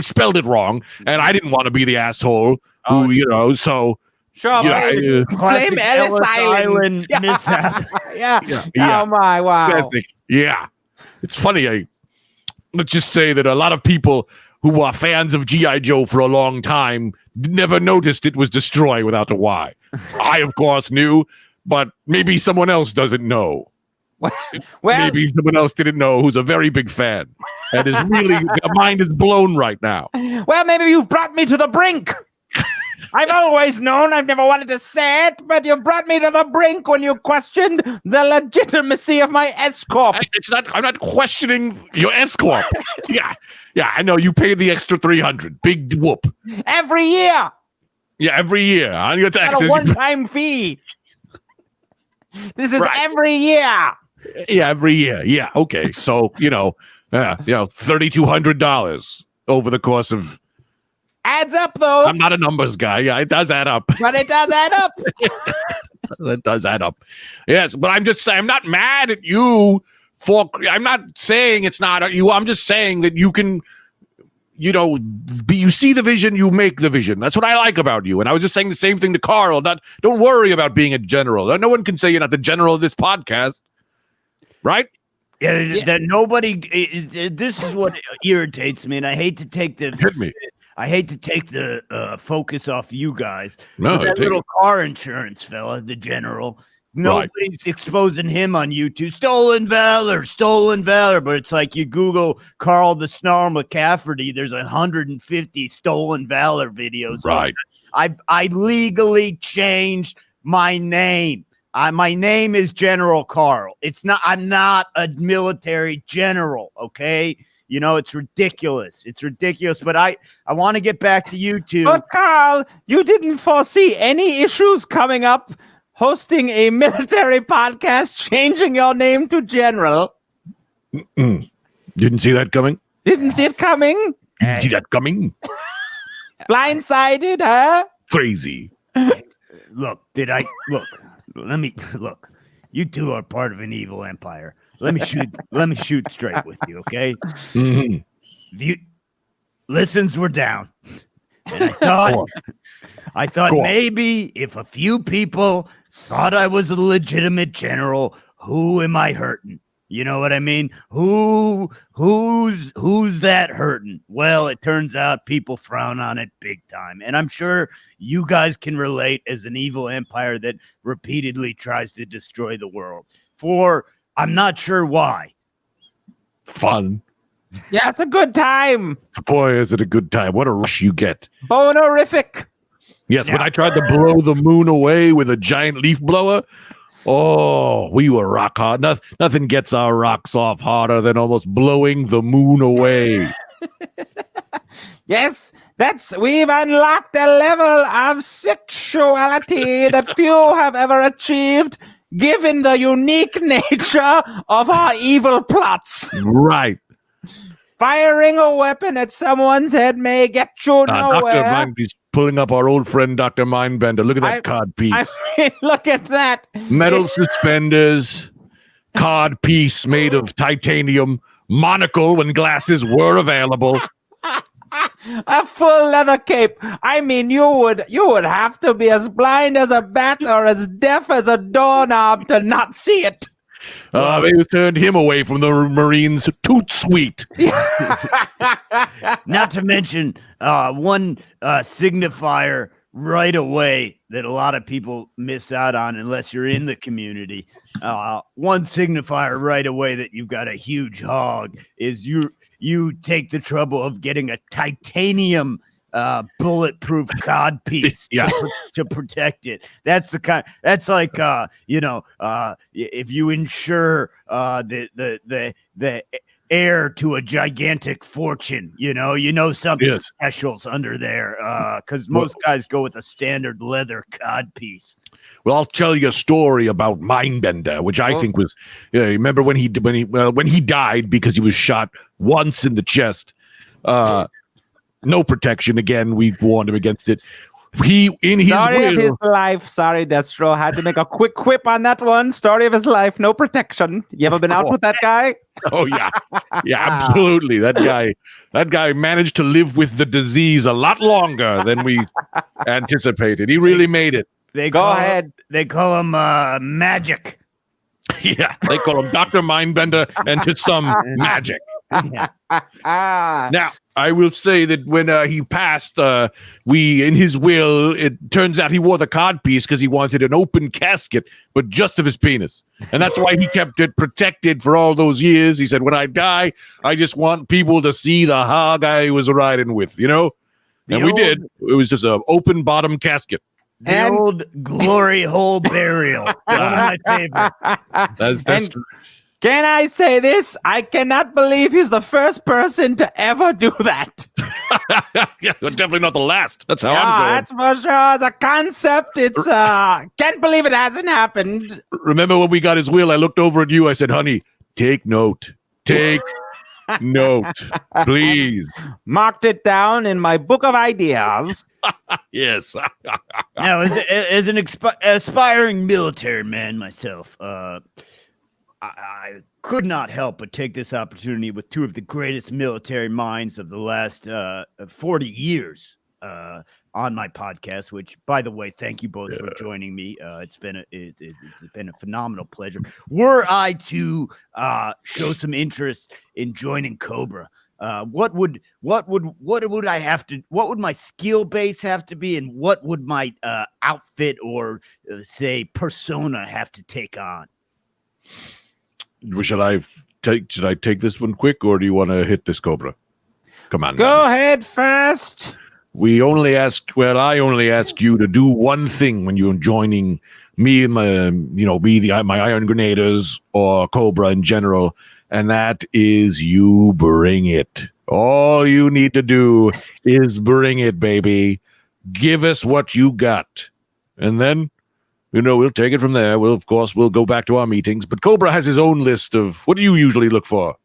spelled it wrong. And I didn't want to be the asshole who, so. Sure, blame Ellis Island. Mishap. Yeah. Oh my, wow. Classic. Yeah. It's funny. Let's just say that a lot of people who are fans of G.I. Joe for a long time never noticed it was Destroy without the Y. I, of course, knew, but maybe someone else doesn't know. Well, Maybe someone else didn't know who's a very big fan. And is really, their mind is blown right now. well, maybe you brought me to the brink. I've always known, I've never wanted to say it, but you brought me to the brink when you questioned the legitimacy of my S-Corp. I'm not questioning your S-Corp. Yeah, I know you paid the extra $300. Big whoop. Every year. Yeah, every year on your Not taxes. a one-time fee. This is Right. every year. Yeah, every year. Yeah, okay. So, $3,200 over the course of. Adds up, though. I'm not a numbers guy. Yeah, it does add up. But it does add up. That does add up. Yes, but I'm not mad at you I'm not saying it's not you. I'm just saying that you can, you see the vision, you make the vision. That's what I like about you. And I was just saying the same thing to Carl. Don't worry about being a general. No one can say you're not the general of this podcast. Right? Yeah. That nobody. This is what irritates me, and I hate to take the Hit me. I hate to take the focus off you guys. No, but that little car insurance fella, the general, Nobody's exposing him on YouTube. Stolen valor. But it's like you Google Carl the Snarl McCafferty. There's 150 stolen valor videos. Right. I legally changed my name. My name is General Carl. I'm not a military general. Okay. You know, it's ridiculous. But I want to get back to YouTube. But Carl, you didn't foresee any issues coming up hosting a military podcast, changing your name to General. Didn't see that coming? Didn't see it coming? Didn't see that coming? Blindsided, huh? Crazy. Look. You two are part of an evil empire. Let me shoot straight with you, okay? Mm-hmm. Listens were down. And I thought maybe if a few people thought I was a legitimate general, who am I hurting? You know what I mean? Who's that hurting? Well, it turns out people frown on it big time. And I'm sure you guys can relate as an evil empire that repeatedly tries to destroy the world. For I'm not sure why. Fun. Yeah, it's a good time. Boy, is it a good time. What a rush you get. Bonerific. Yes, when I tried to blow the moon away with a giant leaf blower, oh, we were rock hard. Nothing gets our rocks off harder than almost blowing the moon away. Yes, we've unlocked a level of sexuality that few have ever achieved, given the unique nature of our evil plots. Right. Firing a weapon at someone's head may get you nowhere. Dr. Mindbe's pulling up our old friend, Dr. Mindbender. Look at that card piece. I mean, look at that. Metal suspenders, card piece made of titanium, monocle when glasses were available. A full leather cape. I mean, you would have to be as blind as a bat or as deaf as a doorknob to not see it. They turned him away from the Marines. Toot sweet. Not to mention one signifier right away that a lot of people miss out on unless you're in the community. One signifier right away that you've got a huge hog is you take the trouble of getting a titanium bulletproof cod piece to protect it. That's like if you insure the heir to a gigantic fortune, something special's under there, because most guys go with a standard leather cod piece. Well, I'll tell you a story about Mindbender, which I think was, remember when he died because he was shot once in the chest. No protection. Again, we warned him against it. Story of his life. Sorry, Destro. Had to make a quick quip on that one. Story of his life. No protection. You ever been out with that guy? Oh yeah, yeah, absolutely. That guy managed to live with the disease a lot longer than we anticipated. He really made it. They call him Magic. Yeah, they call him Dr. Mindbender and to some magic. Now, I will say that when he passed, in his will, it turns out he wore the cod piece because he wanted an open casket, but just of his penis. And that's why he kept it protected for all those years. He said, when I die, I just want people to see the hog I was riding with, And we did. It was just an open bottom casket. The old glory hole burial. One of my favorites. That's true. Can I say this? I cannot believe he's the first person to ever do that. Yeah, definitely not the last. That's how I'm going. That's for sure. As a concept, it's can't believe it hasn't happened. Remember when we got his will, I looked over at you. I said, honey, take note. Take note, please. Marked it down in my book of ideas. Yes. Now, as an aspiring military man myself, I could not help but take this opportunity with two of the greatest military minds of the last 40 years on my podcast, which, by the way, thank you both for joining me. It's been a phenomenal pleasure. Were I to show some interest in joining Cobra, What would I have to? What would my skill base have to be, and what would my outfit or say persona have to take on? Should I take this one quick, or do you want to hit this Cobra Commander? Go ahead first. I only ask you to do one thing when you're joining me and my Iron Grenaders or Cobra in general, and that is you bring it. All you need to do is bring it, baby. Give us what you got, and then we'll take it from there. We'll go back to our meetings. But Cobra has his own list of what do you usually look for?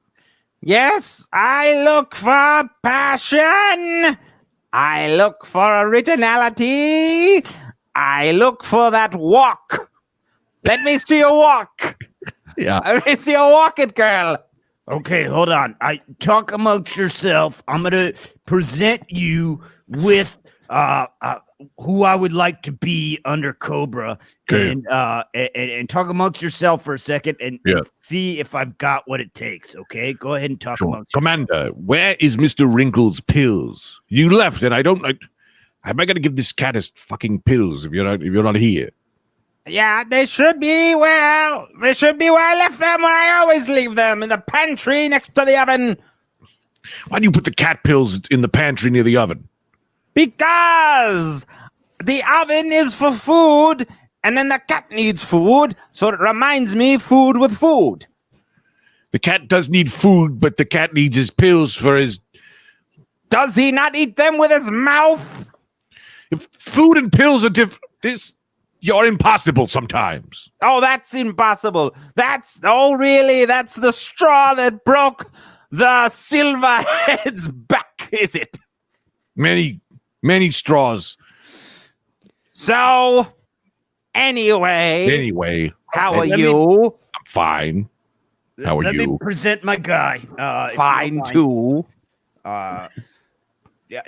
Yes, I look for passion. I look for originality. I look for that walk. Let me see you walk. Yeah. Let me see you walk it, girl. Okay, hold on. I talk amongst yourself. I'm gonna present you with who I would like to be under Cobra, Okay. and talk amongst yourself for a second and see if I've got what it takes. Okay, go ahead and talk amongst Commander, where is Mr. Wrinkle's pills? You left, and how am I gonna give this cat his fucking pills if you're not here? Yeah, they should be where I left them, where I always leave them, in the pantry next to the oven. Why do you put the cat pills in the pantry near the oven? Because the oven is for food, and then the cat needs food, so it reminds me food with food. The cat does need food, but the cat needs his pills for his... Does he not eat them with his mouth? If food and pills are different, you're impossible sometimes. Oh, that's impossible. Really? That's the straw that broke the Silverhead's back, is it? Many straws. So, anyway, how are you? I'm fine. How are Let you? me present my guy. Fine too. Yeah,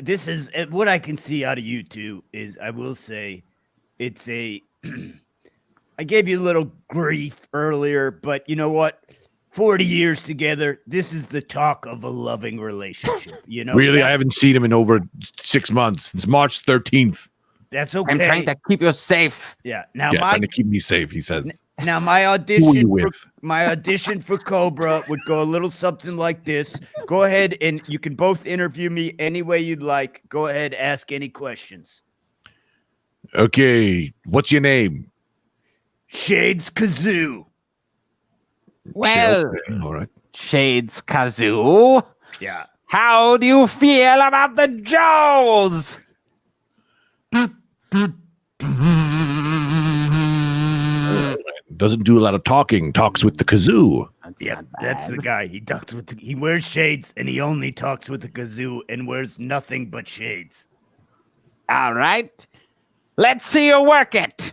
this is what I can see out of you two is I will say it's a I gave you a little grief earlier, but you know what? 40 years together, this is the talk of a loving relationship. Really, I haven't seen him in over 6 months. Since March 13th. That's okay. I'm trying to keep you safe. Yeah. Now trying to keep me safe, he says. Now my audition for Cobra would go a little something like this. Go ahead and you can both interview me any way you'd like. Go ahead, ask any questions. Okay, what's your name? Shades Kazoo. Well, okay, all right. Shades Kazoo. Yeah. How do you feel about the Joes? Doesn't do a lot of talking. Talks with the kazoo. That's the guy. He wears shades and he only talks with the kazoo and wears nothing but shades. All right. Let's see you work it.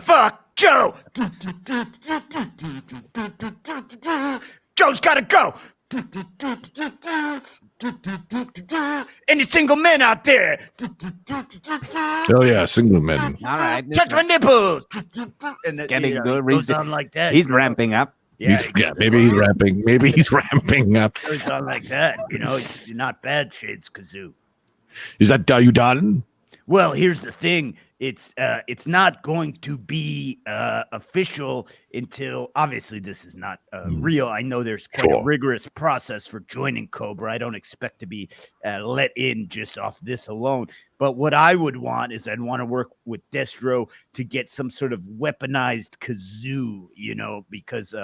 Fuck Joe. Joe's gotta go. Any single men out there? Oh yeah, single men. All right. Touch my nipples. It's getting good. Goes on like that. He's ramping up. Maybe he's ramping. Maybe he's ramping up. Goes on like that. It's not bad, Shades Kazoo. Is that you done? Well, here's the thing. It's not going to be official until obviously this is not real. I know there's quite a rigorous process for joining Cobra. I don't expect to be let in just off this alone. But what I would want is I'd want to work with Destro to get some sort of weaponized kazoo, because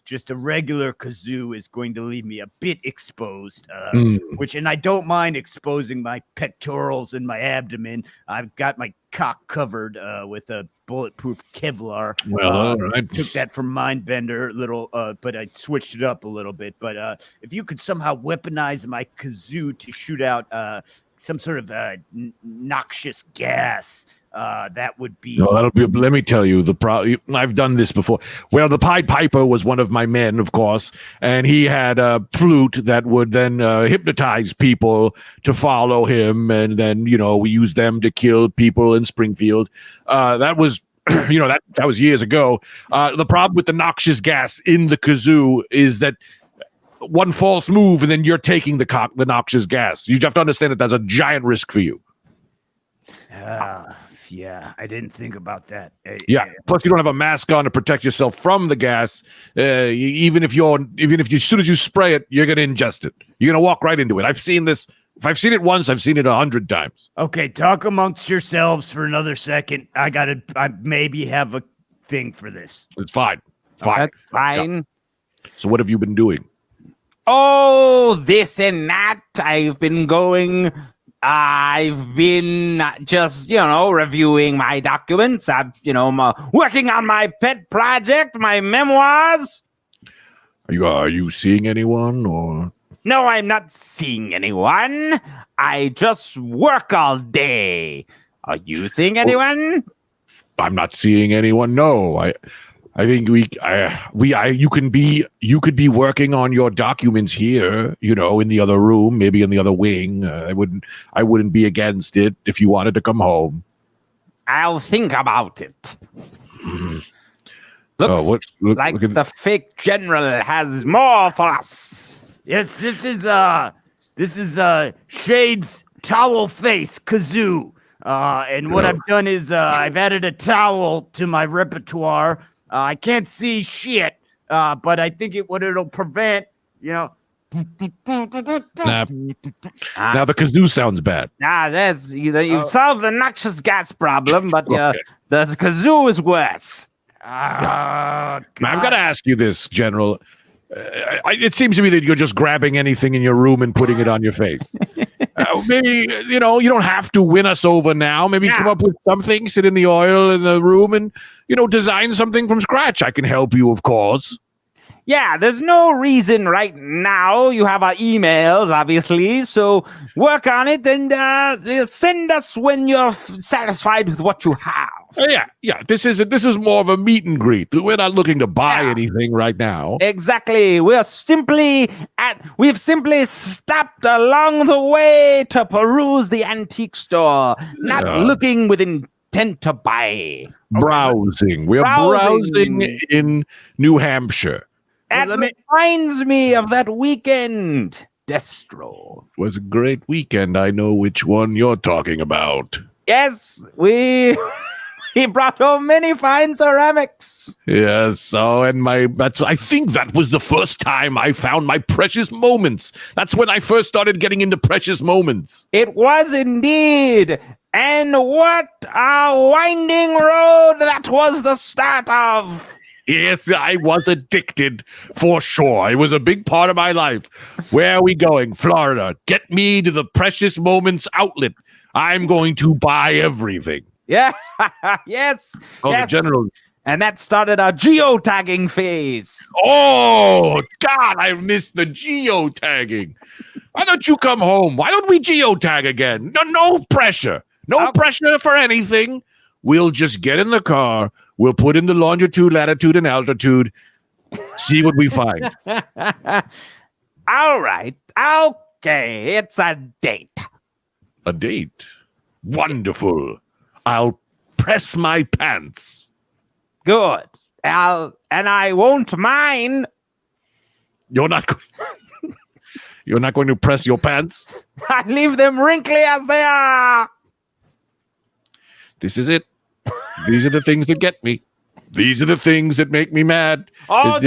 just a regular kazoo is going to leave me a bit exposed, and I don't mind exposing my pectorals and my abdomen. I've got my cock covered with a bulletproof Kevlar. Well, all right. Took that from Mindbender, but I switched it up a little bit. But if you could somehow weaponize my kazoo to shoot out some sort of noxious gas, that would be. No, that'll be. Let me tell you, I've done this before. Well, the Pied Piper was one of my men, of course, and he had a flute that would then hypnotize people to follow him, and then we used them to kill people in Springfield. That was that was years ago. The problem with the noxious gas in the kazoo is that one false move and then you're taking the noxious gas. You have to understand that that's a giant risk for you. Yeah, I didn't think about that. Yeah. Plus, you don't have a mask on to protect yourself from the gas. Even if as soon as you spray it, you're going to ingest it. You're going to walk right into it. I've seen this. If I've seen it once, I've seen it 100 times. Okay, talk amongst yourselves for another second. I maybe have a thing for this. It's fine. That's fine. Yeah. So what have you been doing? Oh, this and that. I've been just, reviewing my documents. Working on my pet project, my memoirs. Are you seeing anyone or? No, I'm not seeing anyone. I just work all day. Are you seeing anyone? I'm not seeing anyone. No, I think you could be working on your documents here, in the other room, maybe in the other wing. I wouldn't be against it if you wanted to come home. I'll think about it. Mm-hmm. Looks like the fake general has more for us. Yes, this is Shade's towel face kazoo. And what I've done is I've added a towel to my repertoire. I can't see shit, but I think it'll prevent, Now the kazoo sounds bad. You solved the noxious gas problem, but the kazoo is worse. I've got to ask you this, General. It seems to me that you're just grabbing anything in your room and putting it on your face. Maybe, you don't have to win us over now. Maybe come up with something, sit in the oil in the room and, design something from scratch. I can help you, of course. Yeah, there's no reason right now. You have our emails, obviously, so work on it and send us when you're satisfied with what you have. Yeah. This is more of a meet and greet. We're not looking to buy anything right now. Exactly. We've simply stopped along the way to peruse the antique store, not looking with intent to buy. Browsing. We're browsing in New Hampshire. That reminds me of that weekend, Destro. It was a great weekend. I know which one you're talking about. Yes, we brought home many fine ceramics. Yes, I think that was the first time I found my precious moments. That's when I first started getting into precious moments. It was indeed. And what a winding road that was the start of. Yes, I was addicted for sure. It was a big part of my life. Where are we going? Florida. Get me to the Precious Moments outlet. I'm going to buy everything. Yeah. Yes. Oh, yes. The general. And that started our geotagging phase. Oh, God, I missed the geotagging. Why don't you come home? Why don't we geotag again? No pressure. No pressure for anything. We'll just get in the car. We'll put in the longitude, latitude, and altitude. See what we find. All right. Okay. It's a date. A date? Wonderful. I'll press my pants. Good. And I won't mind. You're not going to press your pants? I leave them wrinkly as they are. This is it. These are the things that get me. These are the things that make me mad. Oh,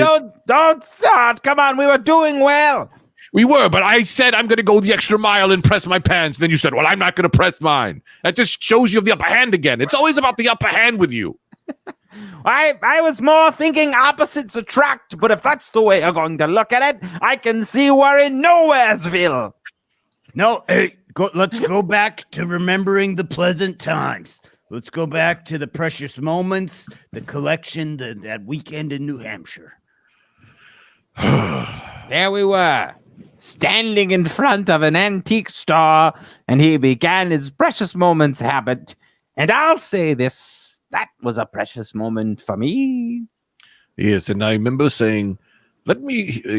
don't start. Come on, we were doing well. We were, but I said I'm going to go the extra mile and press my pants. Then you said, well, I'm not going to press mine. That just shows you have the upper hand again. It's always about the upper hand with you. I was more thinking opposites attract, but if that's the way you're going to look at it, I can see we're in Nowheresville. No, let's go back to remembering the pleasant times. Let's go back to the precious moments, the collection, that weekend in New Hampshire. There we were, standing in front of an antique store, and he began his precious moments habit. And I'll say this, that was a precious moment for me. Yes, and I remember saying,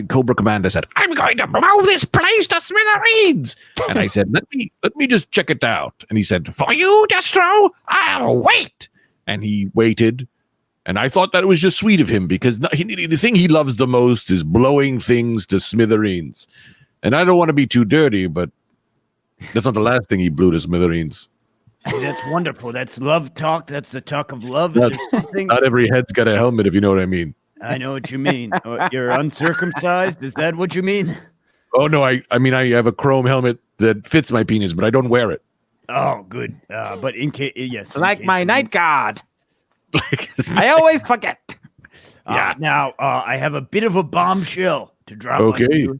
Cobra Commander said, I'm going to blow this place to smithereens. And I said, let me just check it out. And he said, for you, Destro, I'll wait. and he waited. And I thought that was just sweet of him because the thing he loves the most is blowing things to smithereens. And I don't want to be too dirty, but that's not the last thing he blew to smithereens. That's wonderful. That's love talk. That's the talk of love. Not, There's something. not every head's got a helmet, if you know what I mean. I know what you mean. You're uncircumcised. Is that what you mean? Oh, no, I mean, I have a chrome helmet that fits my penis, but I don't wear it. Oh, good. But in case, yes. Like my night guard. I always forget. Yeah. Now, I have a bit of a bombshell to drop on you.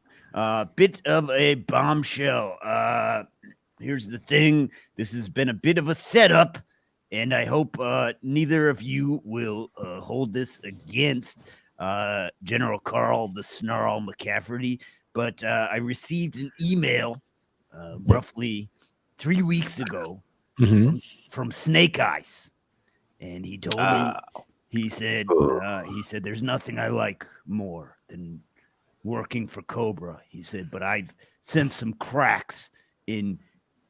Bit of a bombshell. Here's the thing. This has been a bit of a setup, and I hope neither of you will hold this against General Carl the Snarl McCafferty. But I received an email roughly 3 weeks ago from Snake Eyes. And he told me, he said, there's nothing I like more than working for Cobra. He said, but I've sensed some cracks in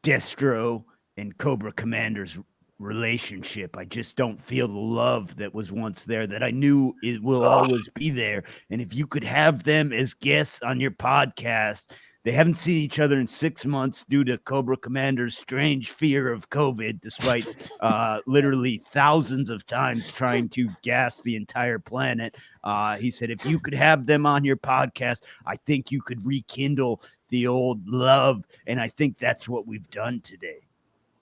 Destro and Cobra Commander's relationship. I just don't feel the love that was once there that I knew it will always be there. And if you could have them as guests on your podcast, they haven't seen each other in 6 months due to Cobra Commander's strange fear of COVID, despite literally thousands of times trying to gas the entire planet. He said, if you could have them on your podcast, I think you could rekindle the old love. And I think that's what we've done today.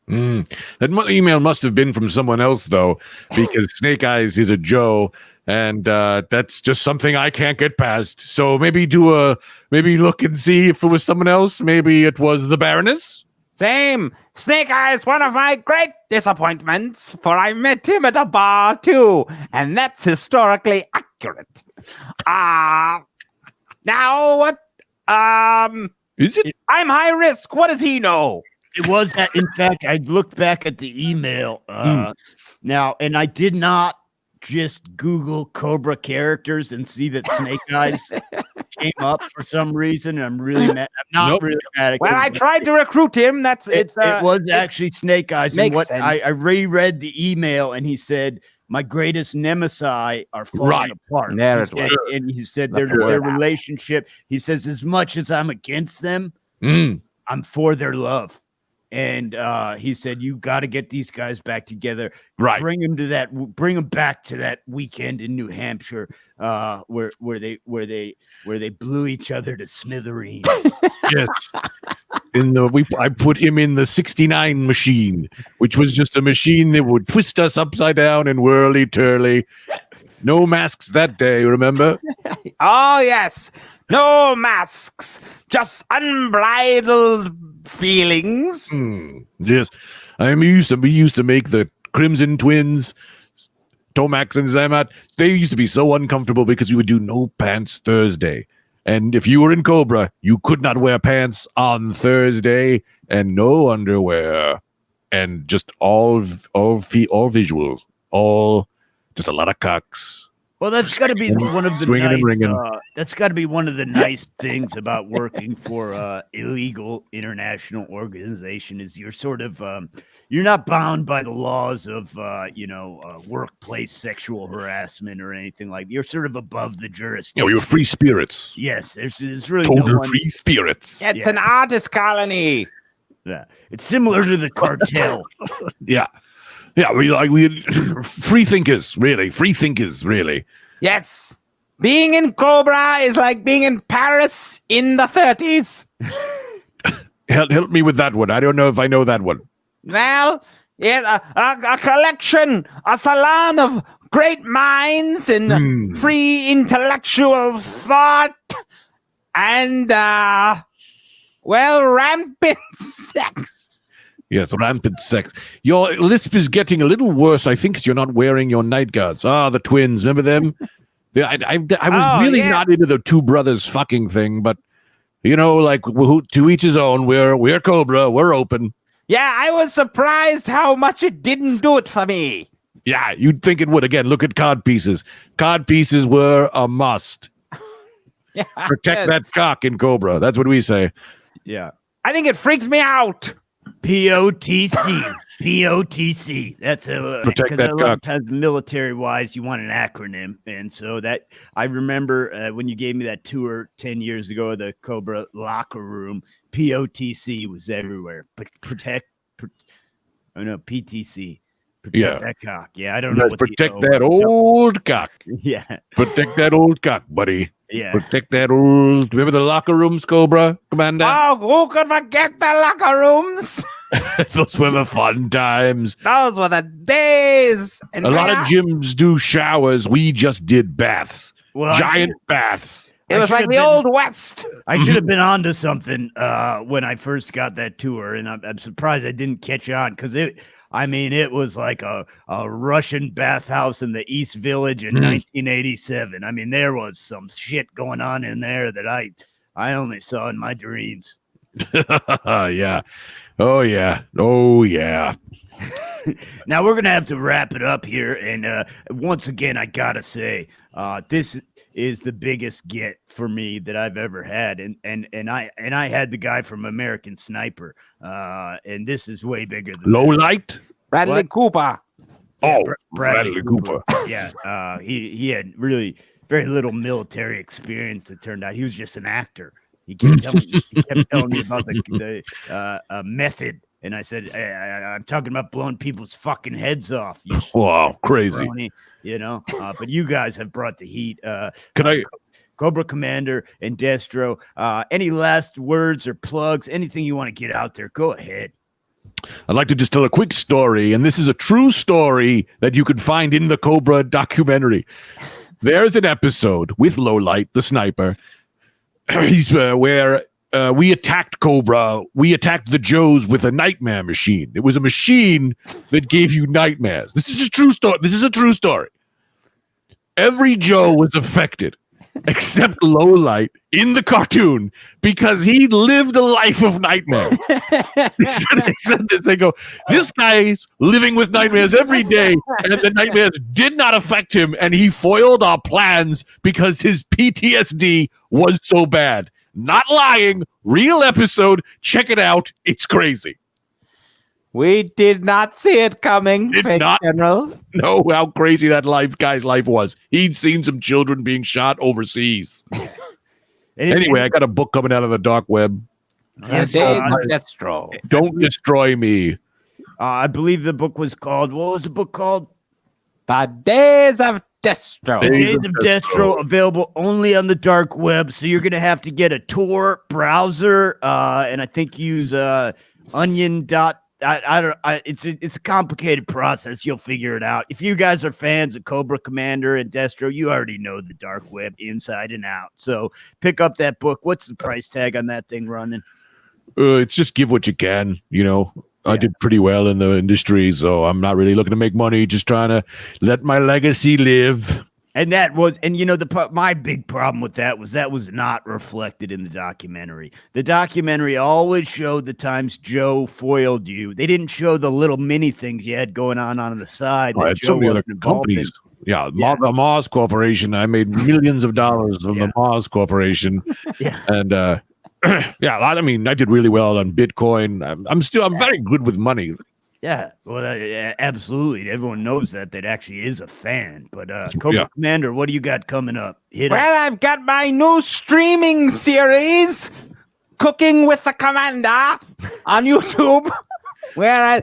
That email must have been from someone else, though, because Snake Eyes is a Joe. And that's just something I can't get past. So maybe look and see if it was someone else. Maybe it was the Baroness. Same. Snake Eyes, one of my great disappointments, for I met him at a bar too, and that's historically accurate. Now what? Is it? I'm high risk. What does he know? It was that. In fact, I looked back at the email now, and I did not just Google Cobra characters and see that Snake Eyes came up for some reason. I'm really mad. I'm not really mad at. Well, I tried to recruit him. It was actually Snake Eyes. And what sense. I reread the email, and he said, "My greatest nemesis are falling apart." And he said their relationship. He says, as much as I'm against them, I'm for their love. And he said, you got to get these guys back together. Right. Bring them back to that weekend in New Hampshire where they blew each other to smithereens. Yes. I put him in the 69 machine, which was just a machine that would twist us upside down and whirly-turly. No masks that day, remember? Oh, yes. No masks. Just unbridled feelings. Yes. We used to make the Crimson Twins, Tomax and Zamat. They used to be so uncomfortable because we would do no pants Thursday. And if you were in Cobra, you could not wear pants on Thursday and no underwear. And just all visual. Just a lot of cocks. Well, that's got to be one of the swinging and ringing. That's got to be one of the nice things about working for illegal international organization is you're sort of you're not bound by the laws of workplace sexual harassment or anything like that. You're sort of above the jurisdiction. You're free spirits. Yes, there's really total free spirits. It's an artist colony. Yeah, it's similar to the cartel. Yeah. Yeah, we free thinkers, really. Yes. Being in Cobra is like being in Paris in the 30s. Help me with that one. I don't know if I know that one. Well, it's a collection, a salon of great minds and free intellectual thought and, rampant sex. Yes, rampant sex. Your lisp is getting a little worse, I think, because you're not wearing your night guards. The twins. Remember them? I was really not into the two brothers fucking thing, but, to each his own. We're Cobra. We're open. Yeah, I was surprised how much it didn't do it for me. Yeah, you'd think it would. Again, look at cod pieces. Cod pieces were a must. Yeah, Protect that cock in Cobra. That's what we say. Yeah. I think it freaks me out. POTC. POTC. That's Protect because that a lot of cock. times military-wise, you want an acronym, and so that I remember when you gave me that tour 10 years ago of the Cobra locker room. POTC was everywhere. But PTC. Protect that cock. Yeah, I don't know what Protect that old cock. Yeah, Protect that old cock, buddy. yeah. Protect that old. Remember the locker rooms, Cobra Commander? Oh, who could forget the locker rooms? Those were the fun times. Those were the days. And A lot of gyms do showers. We just did baths. Well, Giant baths. it was like the Old West. I should have been onto something when I first got that tour, and I'm surprised I didn't catch on because it was like a Russian bathhouse in the East Village in 1987. I mean, there was some shit going on in there that I only saw in my dreams. Yeah. Oh, yeah. Oh, yeah. Now we're gonna have to wrap it up here, and once again, I gotta say, this is the biggest get for me that I've ever had, and I had the guy from American Sniper, and this is way bigger than Low that. light? Bradley What? Cooper. Oh, Bradley Cooper. Yeah, he had really very little military experience. It turned out he was just an actor. He kept telling me about the method, and I said, hey, I'm talking about blowing people's fucking heads off. You Wow, crazy. brony, but you guys have brought the heat. Can I? Cobra Commander and Destro. Any last words or plugs? Anything you want to get out there? Go ahead. I'd like to just tell a quick story, and this is a true story that you can find in the Cobra documentary. There's an episode with Lowlight, the sniper. He's where we attacked Cobra. We attacked the Joes with a nightmare machine. It was a machine that gave you nightmares. This is a true story. This is a true story. Every Joe was affected, except Lowlight in the cartoon, because he lived a life of nightmare. They said this. They go, this guy's living with nightmares every day, and the nightmares did not affect him, and he foiled our plans because his PTSD was so bad. Not lying. Real episode. Check it out. It's crazy. We did not see it coming, Did Fake not. General. Know how crazy that guy's life was. He'd seen some children being shot overseas. Anyway, I got a book coming out of the dark web. Yes, The Days of Destro. Don't destroy me. I believe the book was called. What was the book called? The Days of Destro. Days Days of Destro, available only on the dark web. So you're gonna have to get a Tor browser, and I think use Onion. It's a complicated process. You'll figure it out. If you guys are fans of Cobra Commander and Destro, you already know the dark web inside and out. So pick up that book. What's the price tag on that thing running? It's just give what you can. I did pretty well in the industry, so I'm not really looking to make money. Just trying to let my legacy live. And my big problem with that was not reflected in the documentary. The documentary always showed the times Joe foiled you. They didn't show the little mini things you had going on the side. I That had Joe so many other wasn't involved in. companies. Yeah, the Mars Corporation. I made millions of dollars from the Mars Corporation. Yeah. And I did really well on Bitcoin. I'm very good with money. Yeah, well, absolutely. Everyone knows that actually is a fan. But Cobra Commander, what do you got coming up? Well, I've got my new streaming series, Cooking with the Commander, on YouTube, where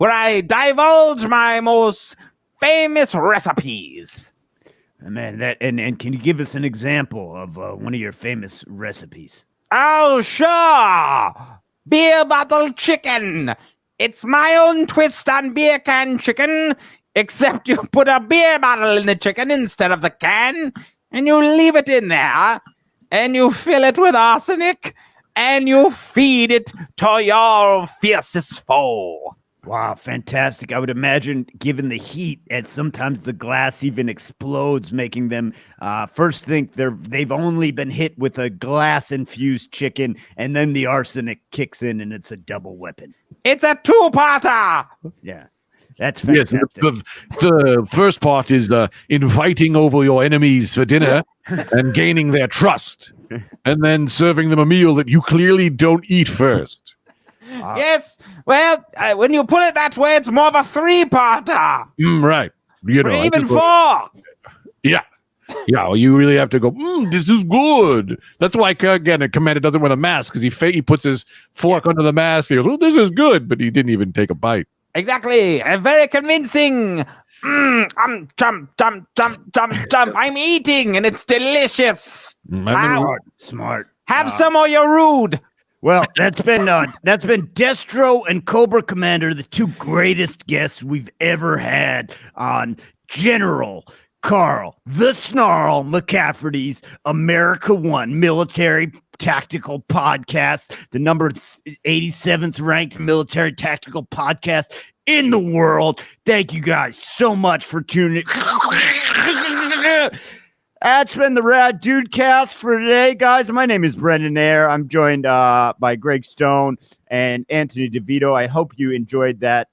I divulge my most famous recipes. Man, and can you give us an example of one of your famous recipes? Oh, sure. Beer bottle chicken. It's my own twist on beer can chicken, except you put a beer bottle in the chicken instead of the can, and you leave it in there, and you fill it with arsenic, and you feed it to your fiercest foe. Wow, fantastic. I would imagine, given the heat, and sometimes the glass even explodes, making them first think they've only been hit with a glass-infused chicken, and then the arsenic kicks in, and it's a double weapon. It's a two-parter. Yeah, that's fantastic. Yes, the first part is inviting over your enemies for dinner and gaining their trust, and then serving them a meal that you clearly don't eat first. Yes. Well, when you put it that way, it's more of a three-parter. Right. You know, Or even four. Yeah. Yeah, well, you really have to go, this is good. That's why, again, a commander doesn't wear a mask because he puts his fork under the mask. He goes, oh, this is good. But he didn't even take a bite. Exactly. Very convincing. Chum, chum, chum, chum, chum. I'm eating and it's delicious. Smart. Have some or you're rude. Well, that's been Destro and Cobra Commander, the two greatest guests we've ever had on General Carl the Snarl McCafferty's America One Military Tactical Podcast, the number 87th ranked military tactical podcast in the world. Thank you guys so much for tuning. That's been the Rad Dude Cast for today, guys. My name is Brendan Ayer. I'm joined by Greg Stone and Anthony DeVito. I hope you enjoyed that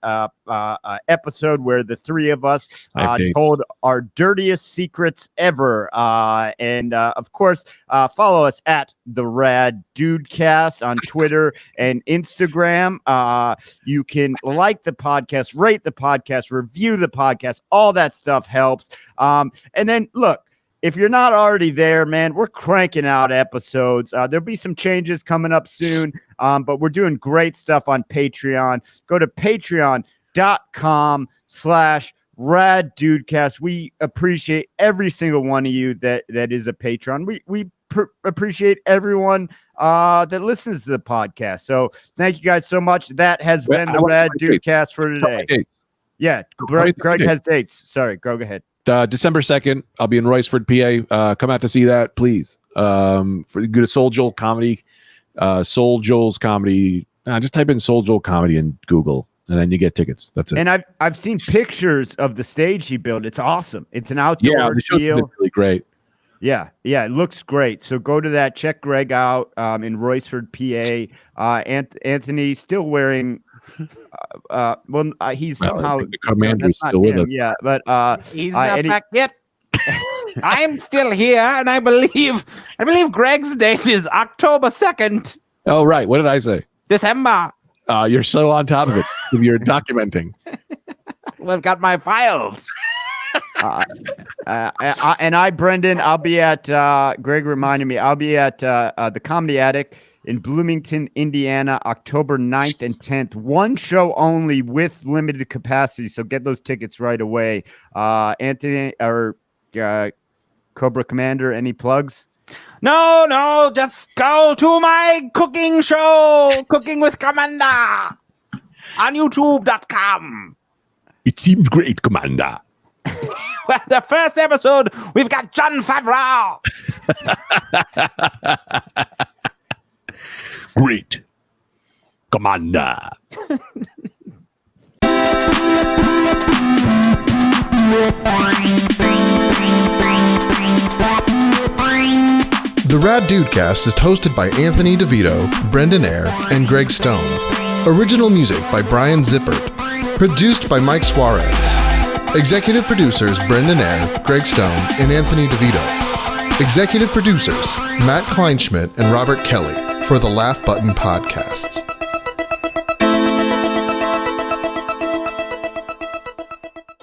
episode where the three of us told our dirtiest secrets ever. And of course, follow us at the Rad Dude Cast on Twitter and Instagram. You can like the podcast, rate the podcast, review the podcast. All that stuff helps. And then look, if you're not already there, man, we're cranking out episodes. There'll be some changes coming up soon, but we're doing great stuff on Patreon. Go to patreon.com/RadDudecast. We appreciate every single one of you that is a patron. We appreciate everyone that listens to the podcast. So thank you guys so much. That has been the Rad Dudecast for today. Yeah, Greg has dates. Sorry, go ahead. December 2nd, I'll be in Royceford, PA. Come out to see that, please. For go to Soul Joel Comedy, Soul Joel's Comedy. Just type in Soul Joel Comedy in Google, and then you get tickets. That's it. And I've seen pictures of the stage he built. It's awesome. It's an outdoor deal. Really great. Yeah, it looks great. So go to that. Check Greg out in Royceford, PA. Anthony still wearing. He's somehow the commander's still with us. Yeah, but he's not back yet. I'm still here, and I believe Greg's date is October 2nd. Oh, right. What did I say? December. You're so on top of it. You're documenting. We've got my files. And Brendan, I'll be at. Greg reminded me. I'll be at the Comedy Attic in Bloomington, Indiana, October 9th and 10th. One show only with limited capacity, so get those tickets right away. Anthony or Cobra Commander, any plugs? No, just go to my cooking show, Cooking with Commander, on YouTube.com. It seems great, Commander. Well, the first episode, we've got Jon Favreau. Great, Commander. The Rad Dudecast is hosted by Anthony DeVito, Brendan Ayer, and Greg Stone. Original music by Brian Zippert. Produced by Mike Suarez. Executive producers Brendan Ayer, Greg Stone, and Anthony DeVito. Executive producers Matt Kleinschmidt and Robert Kelly for the Laugh Button Podcasts.